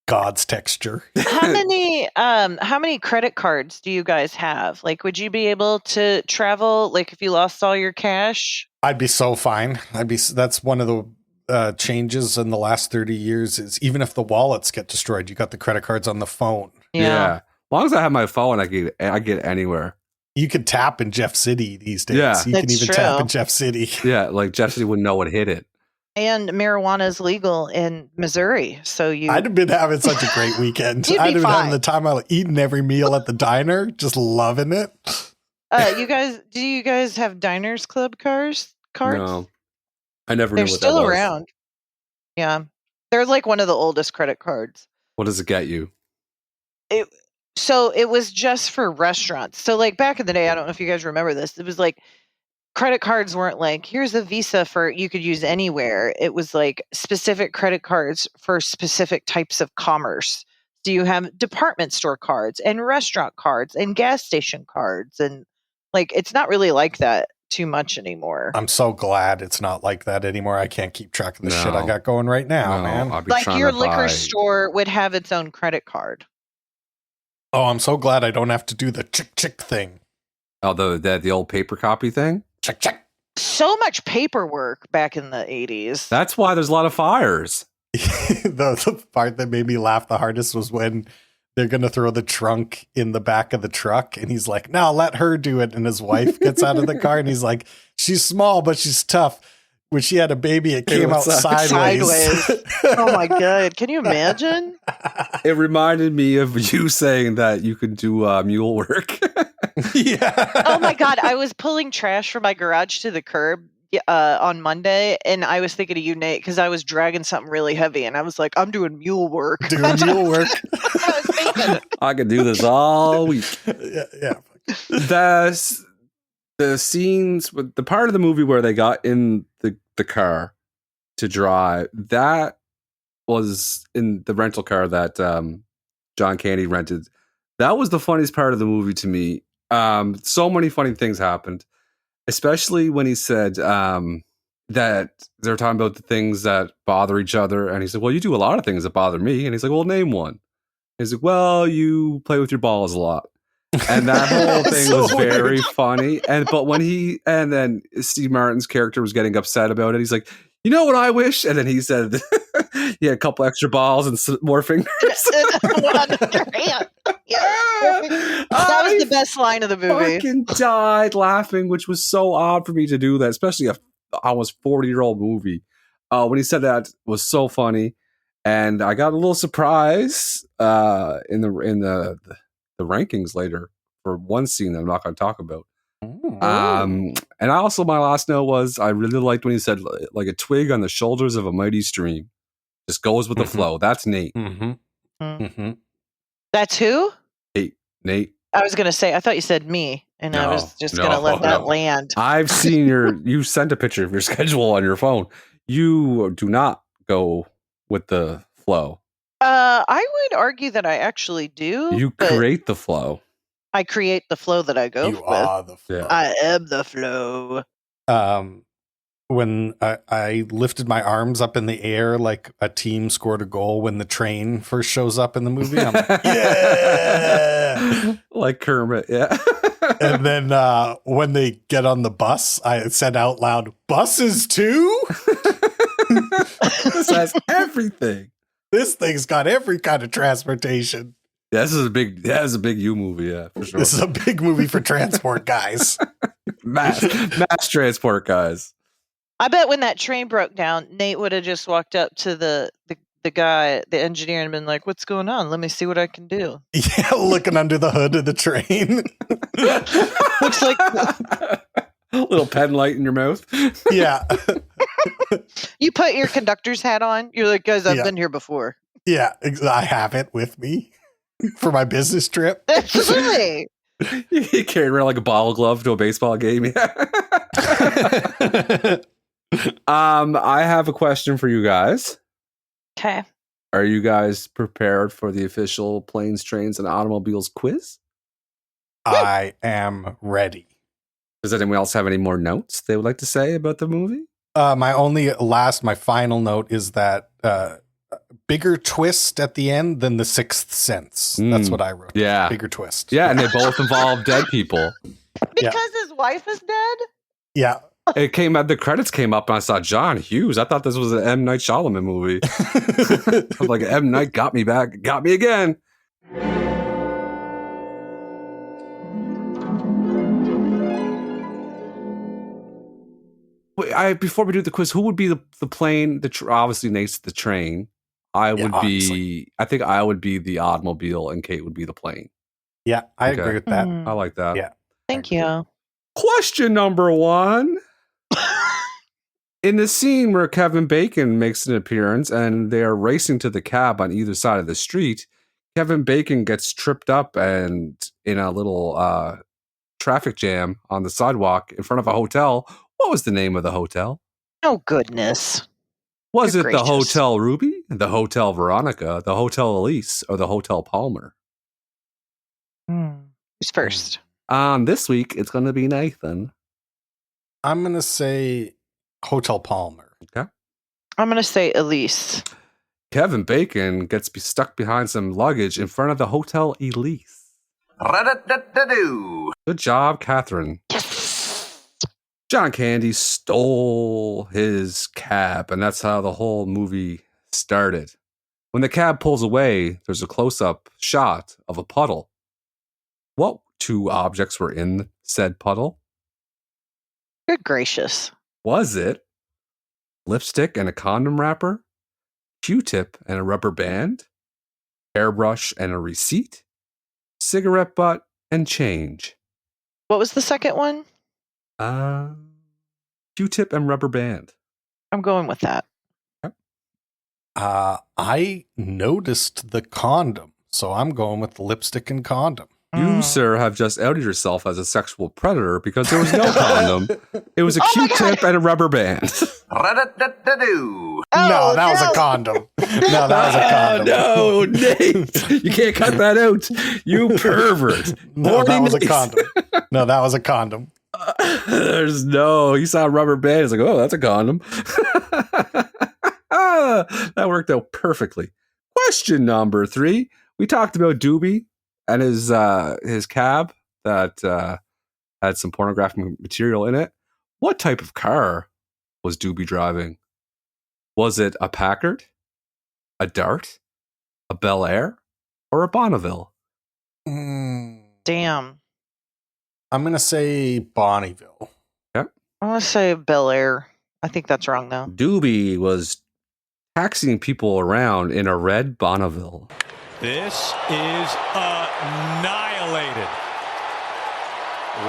God's texture. How many credit cards do you guys have? Like, would you be able to travel, like, if you lost all your cash? I'd be so fine. That's one of the changes in the last 30 years is even if the wallets get destroyed, you got the credit cards on the phone. Yeah. As long as I have my phone, I get anywhere. You can tap in Jeff City these days. Yeah. You can even tap in Jeff City. Yeah, like Jeff City wouldn't know what hit it. And marijuana is legal in Missouri, so I'd have been having such a great weekend. I'd have been having the time I was eating every meal at the diner, just loving it. Do you guys have Diners Club cards? No, I never knew what that was. They're still around. Yeah, they're like one of the oldest credit cards. What does it get you? So it was just for restaurants. So like back in the day, I don't know if you guys remember this. It was like credit cards weren't like, here's a Visa for you could use anywhere. It was like specific credit cards for specific types of commerce. So you have department store cards and restaurant cards and gas station cards. And like, it's not really like that too much anymore. I'm so glad it's not like that anymore. I can't keep track of the shit I got going right now, man. Like your liquor store would have its own credit card. Oh, I'm so glad I don't have to do the chick thing. Oh, the old paper copy thing? Check. So much paperwork back in the 80s. That's why there's a lot of fires. The part that made me laugh the hardest was when they're going to throw the trunk in the back of the truck. And he's like, no, let her do it. And his wife gets out of the car and he's like, she's small, but she's tough. When she had a baby, it came out sideways. Oh my God. Can you imagine? It reminded me of you saying that you could do mule work. Yeah. Oh my God. I was pulling trash from my garage to the curb on Monday, and I was thinking of you, Nate, because I was dragging something really heavy, and I was like, I'm doing mule work. I could do this all week. Yeah. The the scenes, the part of the movie where they got in the car to drive, that was in the rental car that John Candy rented. That was the funniest part of the movie to me. So many funny things happened, especially when he said that they're talking about the things that bother each other. And he said, well, you do a lot of things that bother me. And he's like, well, name one. He's like, well, you play with your balls a lot. And that whole thing so was very funny. But when then Steve Martin's character was getting upset about it, he's like, you know what I wish? And then he said he had a couple extra balls and more fingers. That was the best line of the movie. I fucking died laughing, which was so odd for me to do that, especially a almost 40-year-old movie. When he said that, it was so funny. And I got a little surprise in the rankings later for one scene that I'm not going to talk about. And I also, my last note was I really liked when he said like a twig on the shoulders of a mighty stream just goes with the flow. That's Nate. That's who? Nate. I was going to say, I thought you said me, and I was just going to let that land. I've seen you sent a picture of your schedule on your phone. You do not go with the flow. I would argue that I actually do. You create the flow. I create the flow that I go with. You are the flow. Yeah. I am the flow. When I lifted my arms up in the air like a team scored a goal when the train first shows up in the movie, I'm like, yeah! Like Kermit, yeah. And then when they get on the bus, I said out loud, buses too? This has everything. This thing's got every kind of transportation. Yeah, this is a big you movie, yeah, for sure. This is a big movie for transport guys. mass transport guys. I bet when that train broke down, Nate would have just walked up to the guy, the engineer, and been like, what's going on? Let me see what I can do. Yeah, looking under the hood of the train. Looks like a little pen light in your mouth. Yeah. you put your conductor's hat on. You're like, guys, I've been here before. Yeah, I have it with me for my business trip. Absolutely. You carry around like a bottle glove to a baseball game. I have a question for you guys. Okay. Are you guys prepared for the official planes, trains, and automobiles quiz? I am ready. Does anyone else have any more notes they would like to say about the movie? My final note is that bigger twist at the end than The Sixth Sense. That's what I wrote. Yeah. Bigger twist. Yeah, and they both involve dead people. Because his wife is dead? Yeah. The credits came up and I saw John Hughes. I thought this was an M. Night Shyamalan movie. I was like, M. Night got me back. Got me again. Before we do the quiz, who would be the plane? Obviously, Nate's the train. I think I would be the automobile and Kate would be the plane. Yeah, I agree with that. I like that. Yeah. Thank you. Question number 1. In the scene where Kevin Bacon makes an appearance and they are racing to the cab on either side of the street, Kevin Bacon gets tripped up and in a little traffic jam on the sidewalk in front of a hotel. What was the name of the hotel? Oh, goodness. Was Good it gracious. the Hotel Ruby, the Hotel Veronica, the Hotel Elise, or the Hotel Palmer? Who's first? This week, it's going to be Nathan. I'm going to say Hotel Palmer. Okay. I'm going to say Elise. Kevin Bacon gets stuck behind some luggage in front of the Hotel Elise. Good job, Catherine. Yes. John Candy stole his cab, and that's how the whole movie started. When the cab pulls away, there's a close-up shot of a puddle. What 2 objects were in said puddle? Good gracious. Was it lipstick and a condom wrapper, Q-tip and a rubber band, hairbrush and a receipt, cigarette butt and change? What was the second one? Q-tip and rubber band. I'm going with that. I noticed the condom, so I'm going with lipstick and condom. You, sir, have just outed yourself as a sexual predator because there was no condom. It was a Q-tip and a rubber band. No, that was a condom. No, that was a condom. No, Nate. You can't cut that out. You pervert. No, that was a condom. No, that was a condom. There's no. He saw a rubber band. He's like, oh, that's a condom. That worked out perfectly. Question number 3. We talked about Doobby and his cab that had some pornographic material in it. What type of car was Doobby driving? Was it a Packard, a Dart, a Bel Air, or a Bonneville? Damn. I'm going to say Bonneville. Yep. I want to say Bel Air. I think that's wrong, though. Doobby was taxiing people around in a red Bonneville. This is annihilated.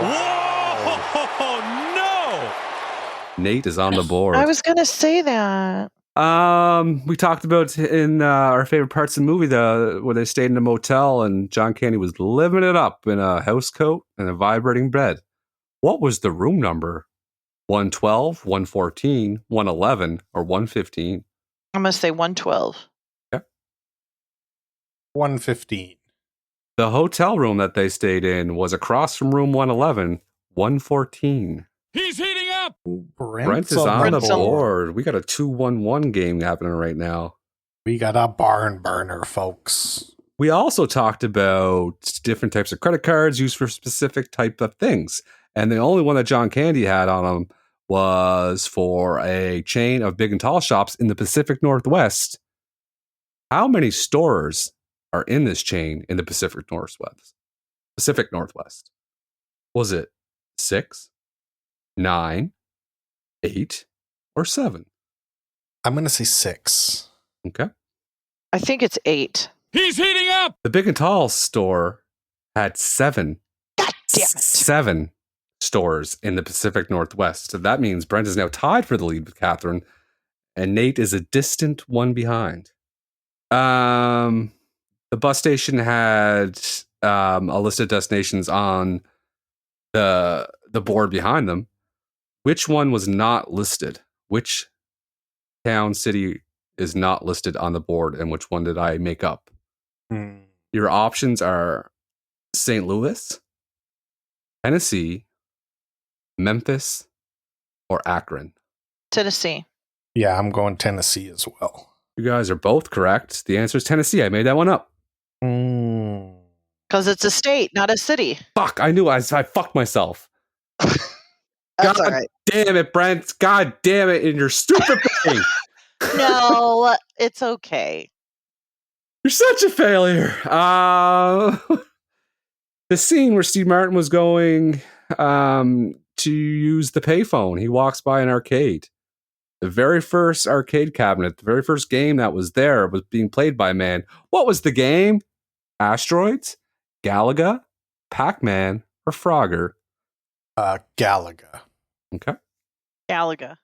Wow. Whoa, no! Nate is on the board. I was going to say that. We talked about in our favorite parts of the movie, where they stayed in a motel and John Candy was living it up in a house coat and a vibrating bed. What was the room number? 112, 114, 111, or 115? I'm going to say 112. 115. The hotel room that they stayed in was across from room 111, 114. He's heating up! Brent is on the board. We got a 2-1-1 game happening right now. We got a barn burner, folks. We also talked about different types of credit cards used for specific type of things. And the only one that John Candy had on him was for a chain of big and tall shops in the Pacific Northwest. How many stores are in this chain in the Pacific Northwest? Was it 6, 9, 8, or 7? I'm going to say 6. Okay. I think it's 8. He's heating up! The Big and Tall store had 7. God damn it. 7 stores in the Pacific Northwest. So that means Brent is now tied for the lead with Catherine, and Nate is a distant one behind. The bus station had a list of destinations on the board behind them. Which one was not listed? Which town, city is not listed on the board, and which one did I make up? Your options are St. Louis, Tennessee, Memphis, or Akron. Tennessee. Yeah, I'm going Tennessee as well. You guys are both correct. The answer is Tennessee. I made that one up. Because it's a state, not a city. Fuck, I knew I fucked myself. That's God all right. damn it, Brent. God damn it, in your stupid brain. No, it's okay. You're such a failure. The scene where Steve Martin was going to use the payphone. He walks by an arcade. The very first arcade cabinet, the very first game that was there was being played by a man. What was the game? Asteroids, Galaga, Pac-Man, or Frogger? Galaga. Okay. Galaga.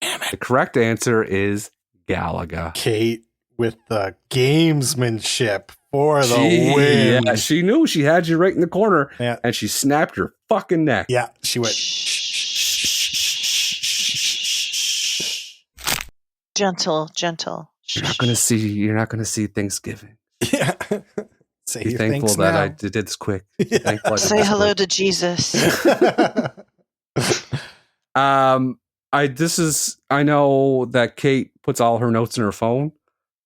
Damn it. The correct answer is Galaga. Kate with the gamesmanship for the win. Yeah, she knew she had you right in the corner, Yeah. and she snapped your fucking neck. Yeah, she went. Gentle. You're not gonna see Thanksgiving. Yeah. Say Be your thankful thanks that now. I did this quick. Yeah. Thankful I did Say this hello quick. to Jesus. I know that Kate puts all her notes in her phone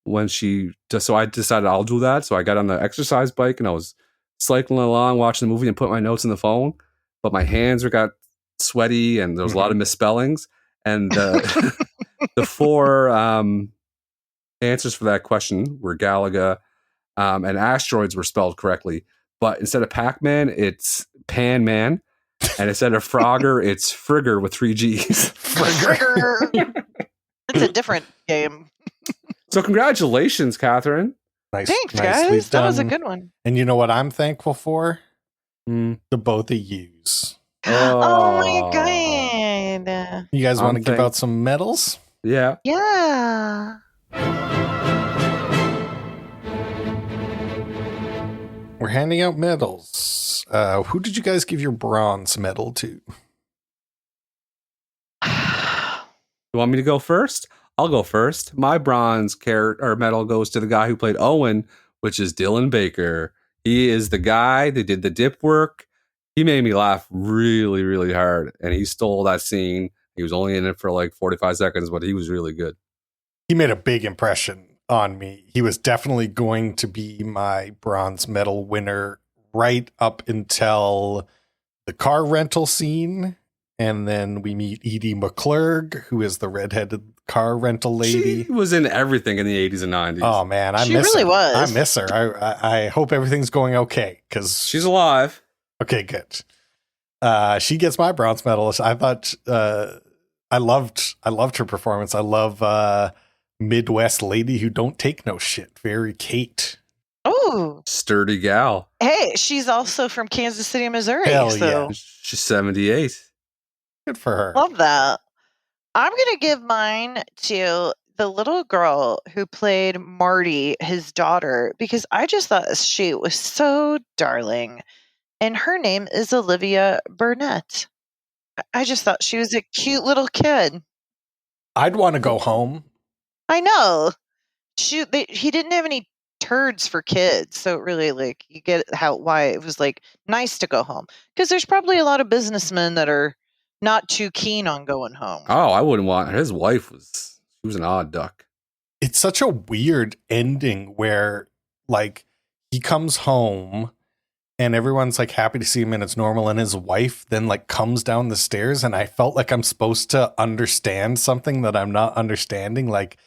when she does, so I decided I'll do that. So I got on the exercise bike and I was cycling along, watching the movie and put my notes in the phone, but my hands got sweaty and there was a lot of misspellings. And the 4 answers for that question were Galaga, and asteroids were spelled correctly. But instead of Pac-Man, it's Pan-Man. And instead of Frogger, it's Frigger with 3 G's. Frigger. It's a different game. So congratulations, Catherine. Thanks, nicely guys. That was a done. good one. And you know what I'm thankful for? Mm. The both of yous. Oh my god. You guys want to give thank- out some medals? Yeah. Yeah. We're handing out medals. Who did you guys give your bronze medal to? You want me to go first? I'll go first. My bronze medal goes to the guy who played Owen, which is Dylan Baker. He is the guy that did the dip work. He made me laugh really, really hard, and he stole that scene. He was only in it for like 45 seconds, but he was really good. He made a big impression on me. He was definitely going to be my bronze medal winner right up until the car rental scene. And then we meet Edie McClurg, who is the redheaded car rental lady. She was in everything in the 80s and 90s. Oh, man. I She miss really her. was. I miss her. I hope everything's going okay. Because She's alive. Okay, good. She gets my bronze medal. I thought I loved her performance. I love Midwest lady who don't take no shit. Very Kate. Oh, Sturdy gal. hey, she's also from Kansas City, Missouri. Hell so yeah. She's 78. Good for her. love that. I'm going to give mine to the little girl who played Marti, his daughter, because I just thought she was so darling. And her name is Olivia Burnette. I just thought she was a cute little kid. I'd want to go home. I know. He didn't have any turds for kids, so it really, like, you get why it was like nice to go home, because there's probably a lot of businessmen that are not too keen on going home. Oh, I wouldn't want. His wife was an odd duck. It's such a weird ending where, like, he comes home and everyone's like happy to see him and it's normal, and his wife then like comes down the stairs, and I felt like I'm supposed to understand something that I'm not understanding, like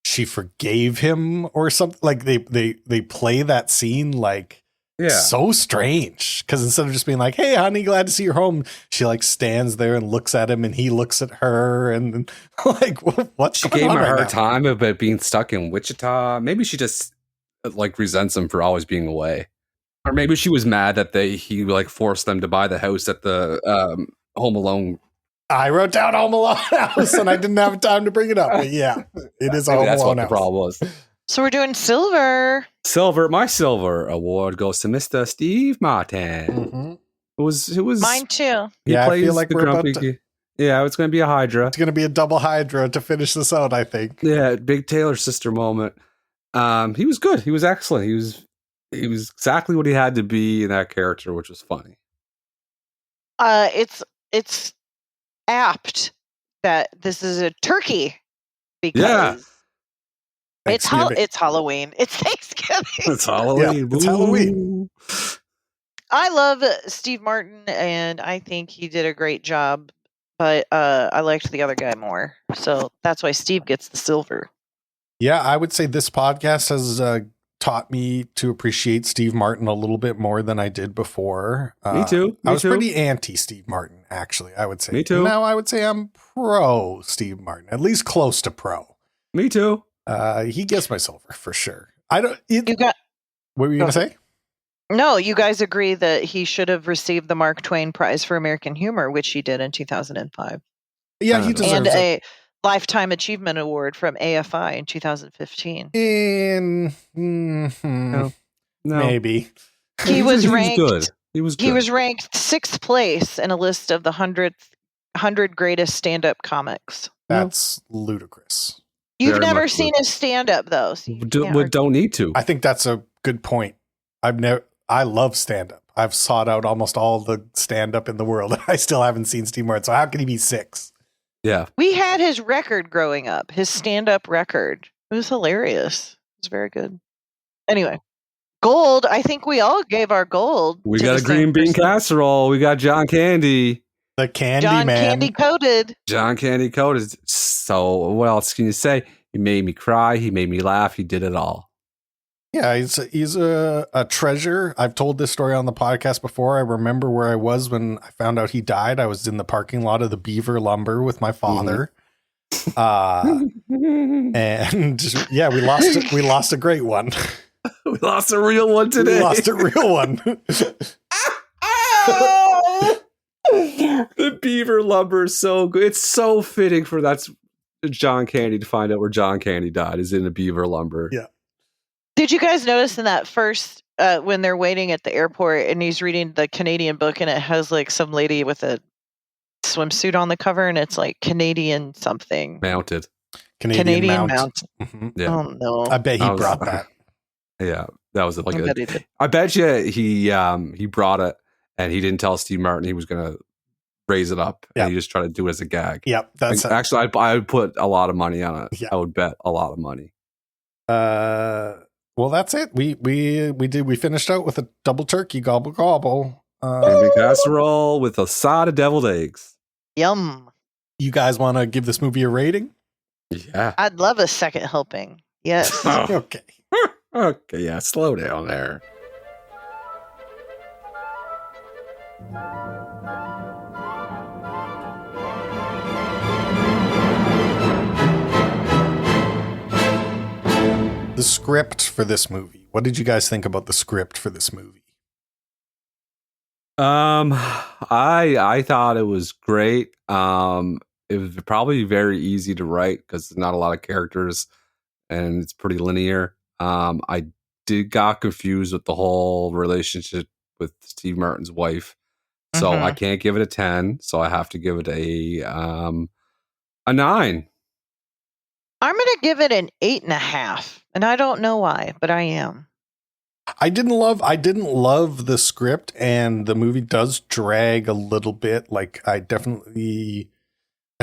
she forgave him or something. Like they play that scene like so strange, because instead of just being like, hey honey, glad to see you're home, she like stands there and looks at him and he looks at her, and like, what's She going gave on him a right hard now? time about being stuck in Wichita. Maybe she just like resents him for always being away. Or maybe she was mad that he like forced them to buy the house at the Home Alone. I wrote down Home Alone house and I didn't have time to bring it up. But yeah, it is a Home That's Alone what the house. problem was. So we're doing silver. My silver award goes to Mr. Steve Martin. Mm-hmm. It was Mine too. He Yeah, I plays feel like the we're about grumpy. Yeah, it's going to be a Hydra. It's going to be a double Hydra to finish this out, I think. Yeah, big Taylor sister moment. He was good. He was excellent. He was exactly what he had to be in that character, which was funny. It's apt that this is a turkey, because it's Halloween. It's Thanksgiving. It's Halloween. Yeah, it's Halloween. I love Steve Martin, and I think he did a great job, but I liked the other guy more. So that's why Steve gets the silver. Yeah, I would say this podcast has taught me to appreciate Steve Martin a little bit more than I did before. Me too. I was pretty anti Steve Martin, actually, I would say. Me too. Now I would say I'm pro Steve Martin, at least close to pro. Me too. He gets my silver for sure. What were you going to say? No, you guys agree that he should have received the Mark Twain Prize for American Humor, which he did in 2005. Yeah, he deserves and it. a Lifetime Achievement Award from AFI in 2015. No. Maybe. He was ranked. Good. He was good. He was ranked 6th place in a list of the 100 greatest stand-up comics. That's ludicrous. You've Very never much seen his stand-up, though. So you can't Don't need to. I think that's a good point. I love stand-up. I've sought out almost all the stand-up in the world. I still haven't seen Steve Martin. So how can he be 6? Yeah. We had his record growing up, his stand-up record. It was hilarious. It was very good. Anyway, gold. I think we all gave our gold. We to got the a green same bean person. casserole. We got John Candy. The Candy John Man. Candy coated. John Candy coated. So what else can you say? He made me cry. He made me laugh. He did it all. Yeah, he's a treasure. I've told this story on the podcast before. I remember where I was when I found out he died. I was in the parking lot of the Beaver Lumber with my father. And yeah, we lost a great one. We lost a real one today. We lost a real one. The Beaver Lumber is so good. It's so fitting for that's John Candy to find out where John Candy died is in a Beaver Lumber. Yeah. Did you guys notice in that first when they're waiting at the airport and he's reading the Canadian book and it has like some lady with a swimsuit on the cover and it's like Canadian something. Mounted. Canadian Mount. Mountain. Yeah. Oh no. I bet he brought that. Yeah, that was like I bet he did. I bet you he brought it and he didn't tell Steve Martin he was going to raise it up. Yep. And he just tried to do it as a gag. Yep, that's Like, actually, I would put a lot of money on it. Yeah. I would bet a lot of money. Well, that's it. We finished out with a double turkey gobble gobble. Chicken casserole with a side of deviled eggs. Yum. You guys want to give this movie a rating? Yeah. I'd love a second helping. Yes. Okay. Okay, yeah, slow down there. The script for this movie. What did you guys think about the script for this movie? I thought it was great. It was probably very easy to write because there's not a lot of characters and it's pretty linear. I got confused with the whole relationship with Steve Martin's wife. So I can't give it a 10. So I have to give it a 9. I'm going to give it an 8.5. And I don't know why, but I am. I didn't love the script, and the movie does drag a little bit. Like, a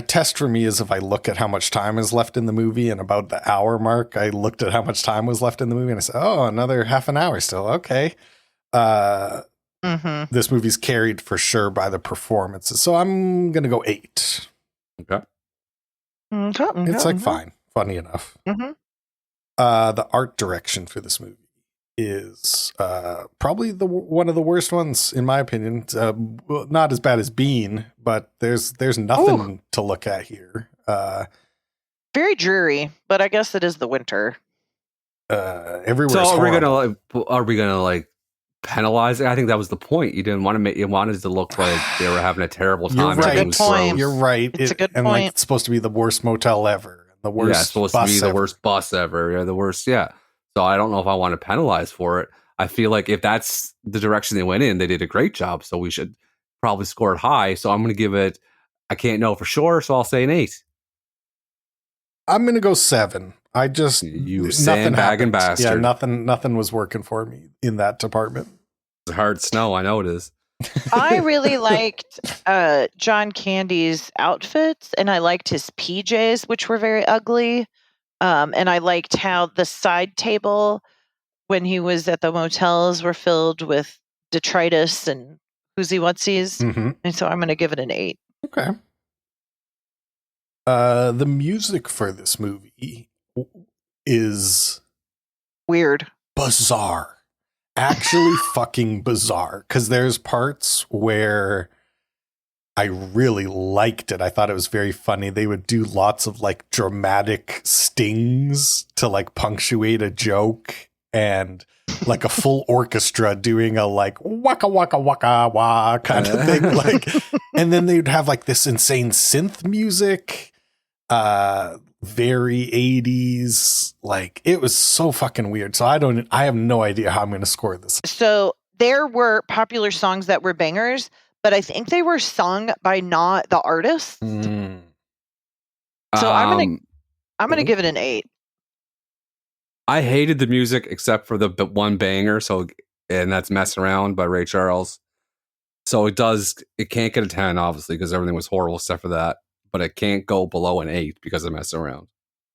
test for me is if I look at how much time is left in the movie, and about the hour mark, I looked at how much time was left in the movie, and I said, oh, another half an hour still. Okay. This movie's carried for sure by the performances. So I'm going to go 8. Okay. It's like fine. Funny enough. The art direction for this movie is probably one of the worst ones in my opinion. Not as bad as Bean, but there's nothing to look at here. Very dreary, but I guess it is the winter. Everywhere. So are we gonna penalize it? I think that was the point. You didn't want to make. You wanted it to look like they were having a terrible time. You're right. Good point. You're right. It's a good and point. it's supposed to be the worst motel ever. The worst. Yeah, it's supposed to be the worst bus ever. Yeah, the worst. Yeah. So I don't know if I want to penalize for it. I feel like if that's the direction they went in, they did a great job. So we should probably score it high. So I'm going to give it. I can't know for sure, so I'll say an 8. I'm going to go 7. I just sandbagging bastard. Yeah, nothing was working for me in that department. It's hard snow. I know it is. I really liked John Candy's outfits, and I liked his PJs, which were very ugly. And I liked how the side table, when he was at the motels, were filled with detritus and whoosy-whatsies. And so I'm going to give it an 8. Okay. The music for this movie is weird, bizarre. Actually fucking bizarre, because there's parts where I really liked it. I thought it was very funny. They would do lots of dramatic stings to punctuate a joke, and a full orchestra doing a waka waka waka wah kind of thing. And then they'd have this insane synth music. Very 80s. It was so fucking weird. So I have no idea how I'm going to score this. So there were popular songs that were bangers, but I think they were sung by not the artists. So I'm gonna give it an 8. I hated the music except for the one banger. And that's "Messing Around" by Ray Charles. So it can't get a 10, obviously, because everything was horrible except for that. But it can't go below an 8 because of "Messing Around."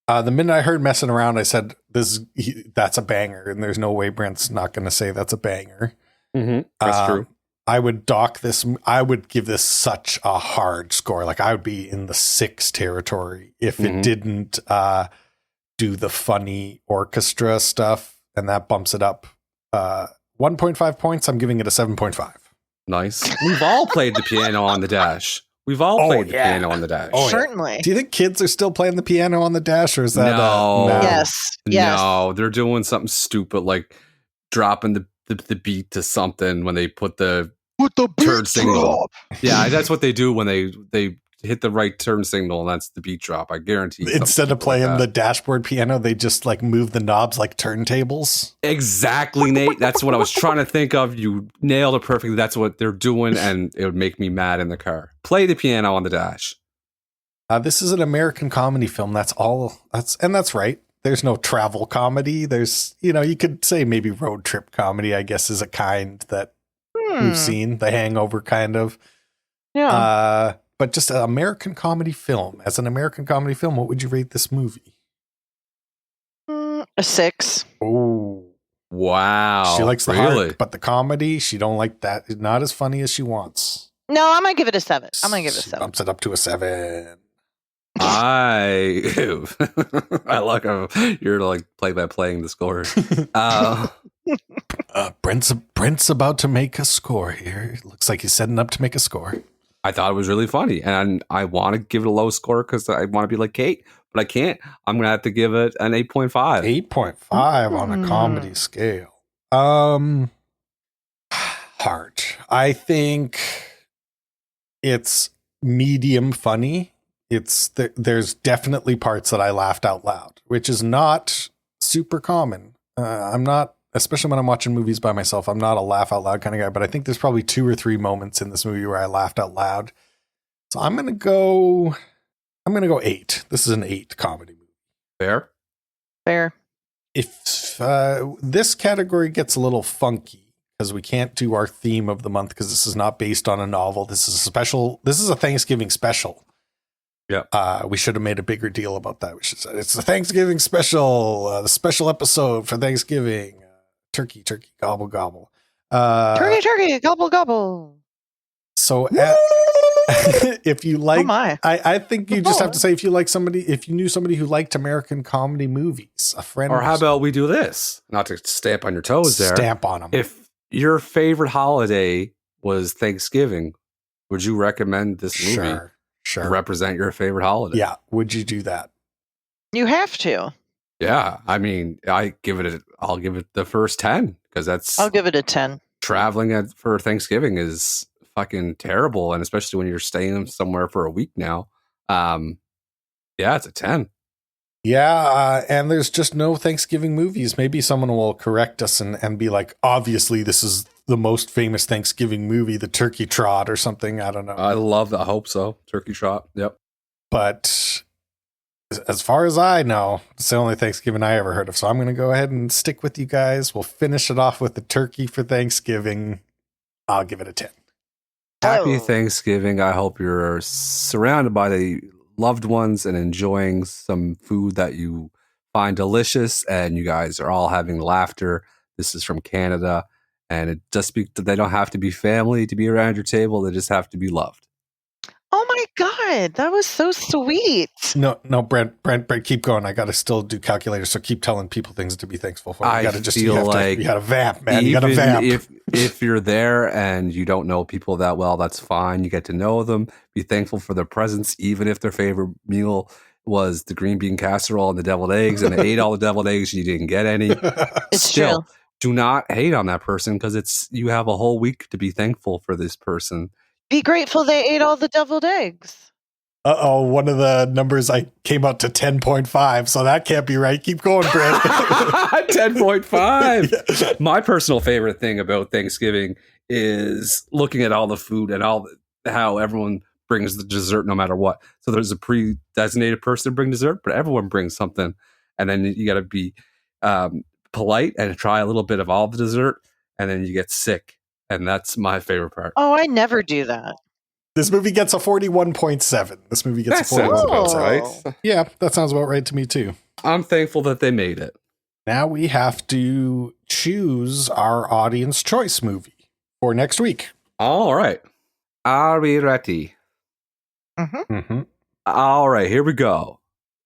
The minute I heard "Messing Around," I said, that's a banger. And there's no way Brent's not going to say that's a banger. That's true. I would give this such a hard score. I would be in the 6 territory if it didn't do the funny orchestra stuff. And that bumps it up 1.5 points. I'm giving it a 7.5. Nice. We've all played the piano on the dash. We've all played the piano on the dash. Certainly. Yeah. Do you think kids are still playing the piano on the dash, or is that no? Yes. No, they're doing something stupid like dropping the beat to something when they put the third single. Yeah, that's what they do when they hit the right turn signal, and that's the beat drop. I guarantee. Instead of playing like the dashboard piano, they just like move the knobs like turntables. Exactly, Nate. That's what I was trying to think of. You nailed it perfectly. That's what they're doing, and it would make me mad in the car. Play the piano on the dash. This is an American comedy film. That's right. There's no travel comedy. There's, you could say maybe road trip comedy, I guess, is a kind that we've seen. The Hangover kind of. Yeah. But just an American comedy film. As an American comedy film, what would you rate this movie? A 6. Oh, wow. She likes the heart, but the comedy, she don't like that. It's not as funny as she wants. No, I'm going to give it a 7. I'm going to give it a 7. Bumps it up to a 7. I like you're like play by playing the score. Brent's about to make a score here. It looks like he's setting up to make a score. I thought it was really funny, and I want to give it a low score because I want to be like Kate, but I can't. I'm gonna have to give it an 8.5. 8.5 on a comedy scale. Heart. I think it's medium funny. There's definitely parts that I laughed out loud, which is not super common. I'm not, especially when I'm watching movies by myself, I'm not a laugh out loud kind of guy, but I think there's probably 2 or 3 moments in this movie where I laughed out loud. So I'm going to go 8. This is an 8 comedy movie. Fair. If this category gets a little funky because we can't do our theme of the month because this is not based on a novel. This is a Thanksgiving special. Yeah. We should have made a bigger deal about that. We should say it's a Thanksgiving special, the special episode for Thanksgiving. Turkey, gobble, gobble. Turkey, gobble, gobble. So if you like, I think you just have to say, if you knew somebody who liked American comedy movies, a friend. Or how about we do this? Not to stamp on your toes there. Stamp on them. If your favorite holiday was Thanksgiving, would you recommend this movie? Sure. To represent your favorite holiday? Yeah. Would you do that? You have to. Yeah. I mean, I'll give it the first 10 because I'll give it a 10. Traveling for Thanksgiving is fucking terrible. And especially when you're staying somewhere for a week now. Yeah, it's a 10. Yeah. And there's just no Thanksgiving movies. Maybe someone will correct us and be like, obviously this is the most famous Thanksgiving movie, The Turkey Trot or something. I don't know. I love that. I hope so. Turkey Trot. Yep. But as far as I know, it's the only Thanksgiving I ever heard of. So I'm going to go ahead and stick with you guys. We'll finish it off with the turkey for Thanksgiving. I'll give it a 10. Happy Thanksgiving. I hope you're surrounded by the loved ones and enjoying some food that you find delicious, and you guys are all having laughter. This is from Canada. And they don't have to be family to be around your table. They just have to be loved. Oh my God, that was so sweet. No, Brent, keep going. I got to still do calculators, so keep telling people things to be thankful for. You got to vamp, man. You got to vamp. If you're there and you don't know people that well, that's fine. You get to know them. Be thankful for their presence, even if their favorite meal was the green bean casserole and the deviled eggs, and they ate all the deviled eggs and you didn't get any. It's true. Do not hate on that person because you have a whole week to be thankful for this person. Be grateful they ate all the deviled eggs. One of the numbers I came out to 10.5, so that can't be right. Keep going, Brent. 10.5. Yeah. My personal favorite thing about Thanksgiving is looking at all the food and how everyone brings the dessert no matter what. So there's a pre-designated person to bring dessert, but everyone brings something. And then you got to be polite and try a little bit of all the dessert, and then you get sick, and that's my favorite part. Oh, I never do that. This movie gets a 41.7. This movie gets a 41.7. Right? Yeah, that sounds about right to me too. I'm thankful that they made it. Now we have to choose our audience choice movie for next week. All right. Are we ready? Mm-hmm. All right, here we go.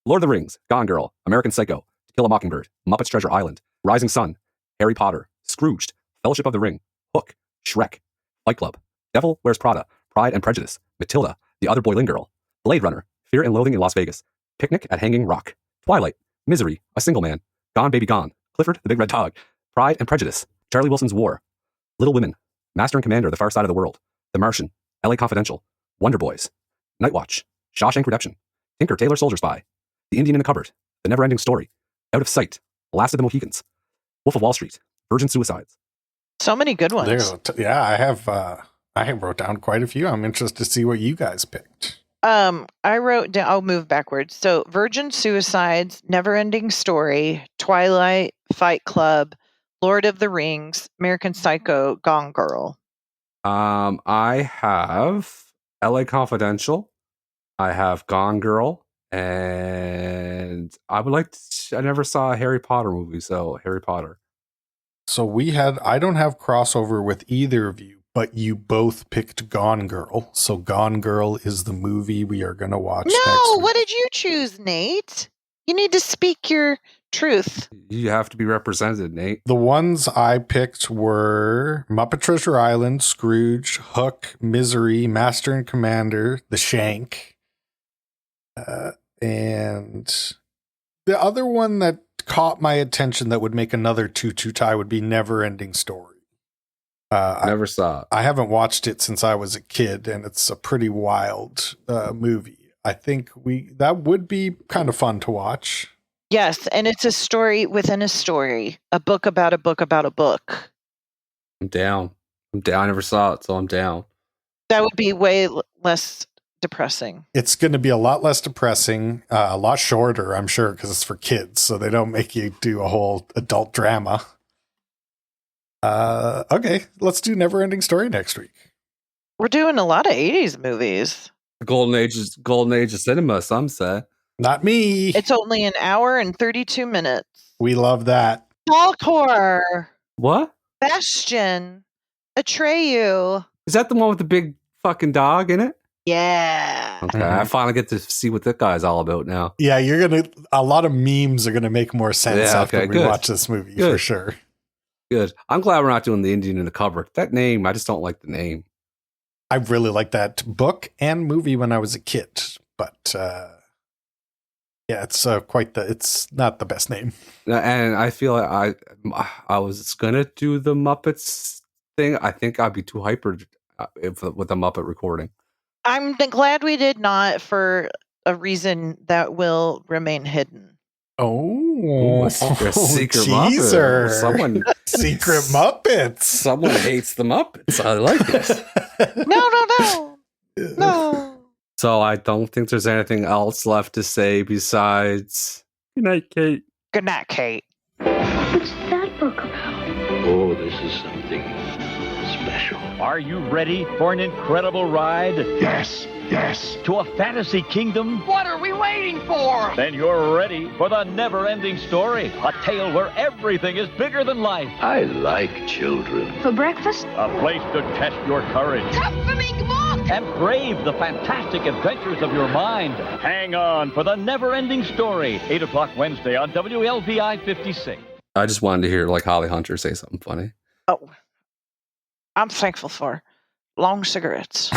Lord of the Rings, Gone Girl, American Psycho, To Kill a Mockingbird, Muppets Treasure Island, Rising Sun, Harry Potter, Scrooged, Fellowship of the Ring, Hook, Shrek, Fight Club, Devil Wears Prada, Pride and Prejudice, Matilda, The Other Boy Girl, Blade Runner, Fear and Loathing in Las Vegas, Picnic at Hanging Rock, Twilight, Misery, A Single Man, Gone Baby Gone, Clifford the Big Red Dog, Pride and Prejudice, Charlie Wilson's War, Little Women, Master and Commander, The Far Side of the World, The Martian, LA Confidential, Wonder Boys, Night Watch, Shawshank Redemption, Tinker Tailor Soldier Spy, The Indian in the Cupboard, The Never-Ending Story, Out of Sight, Last of the Mohicans, Wolf of Wall Street, Virgin Suicides. So many good ones. I have wrote down quite a few. I'm interested to see what you guys picked. I wrote down, I'll move backwards. So Virgin Suicides, Never-Ending Story, Twilight, Fight Club, Lord of the Rings, American Psycho, Gone Girl. I have LA Confidential, I have Gone Girl, and I never saw a Harry Potter movie, so Harry Potter. So I don't have crossover with either of you, but you both picked Gone Girl. So Gone Girl is the movie we are going to watch next week. What did you choose, Nate? You need to speak your truth. You have to be represented, Nate. The ones I picked were Muppet Treasure Island, Scrooge, Hook, Misery, Master and Commander, The Shank. And the other one that caught my attention that would make another 2-2 tie would be Never-Ending Story. Never saw it. I haven't watched it since I was a kid, and it's a pretty wild movie. I think that would be kind of fun to watch. Yes, and it's a story within a story, a book about a book about a book. I'm down. I never saw it, so I'm down. That would be way less depressing. It's going to be a lot less depressing, a lot shorter, I'm sure, because it's for kids, so they don't make you do a whole adult drama. Okay, let's do Never-Ending Story next week. We're doing a lot of 80s movies. The golden age of cinema, some say. Not me. It's only an hour and 32 minutes. We love that. Falcor, What? Bastion, Atreyu. Is that the one with the big fucking dog in it? Yeah. Okay, Mhm. I finally get to see what that guy's all about now. Yeah, a lot of memes are gonna make more sense after we watch this movie for sure. Good. I'm glad we're not doing The Indian in the Cupboard. That name, I just don't like the name. I really liked that book and movie when I was a kid, but yeah, it's it's not the best name. And I feel like I was gonna do the Muppets thing. I think I'd be too hyper with a Muppet recording. I'm glad we did not, for a reason that will remain hidden. Oh, a secret teaser! Muppet. Secret Muppets. Someone hates the Muppets. I like it. No. So I don't think there's anything else left to say besides good night, Kate. Good night, Kate. What's that book about? Oh, this is something special. Are you ready for an incredible ride Yes. to a fantasy kingdom? What are we waiting for? Then you're ready for the never-ending story, a tale where everything is bigger than life, I like children. For breakfast? a place to test your courage Come for me, come on! and brave the fantastic adventures of your mind. Hang on for the never-ending story, 8 o'clock Wednesday on WLVI 56. I just wanted to hear like Holly Hunter say something funny. Oh, I'm thankful for long cigarettes.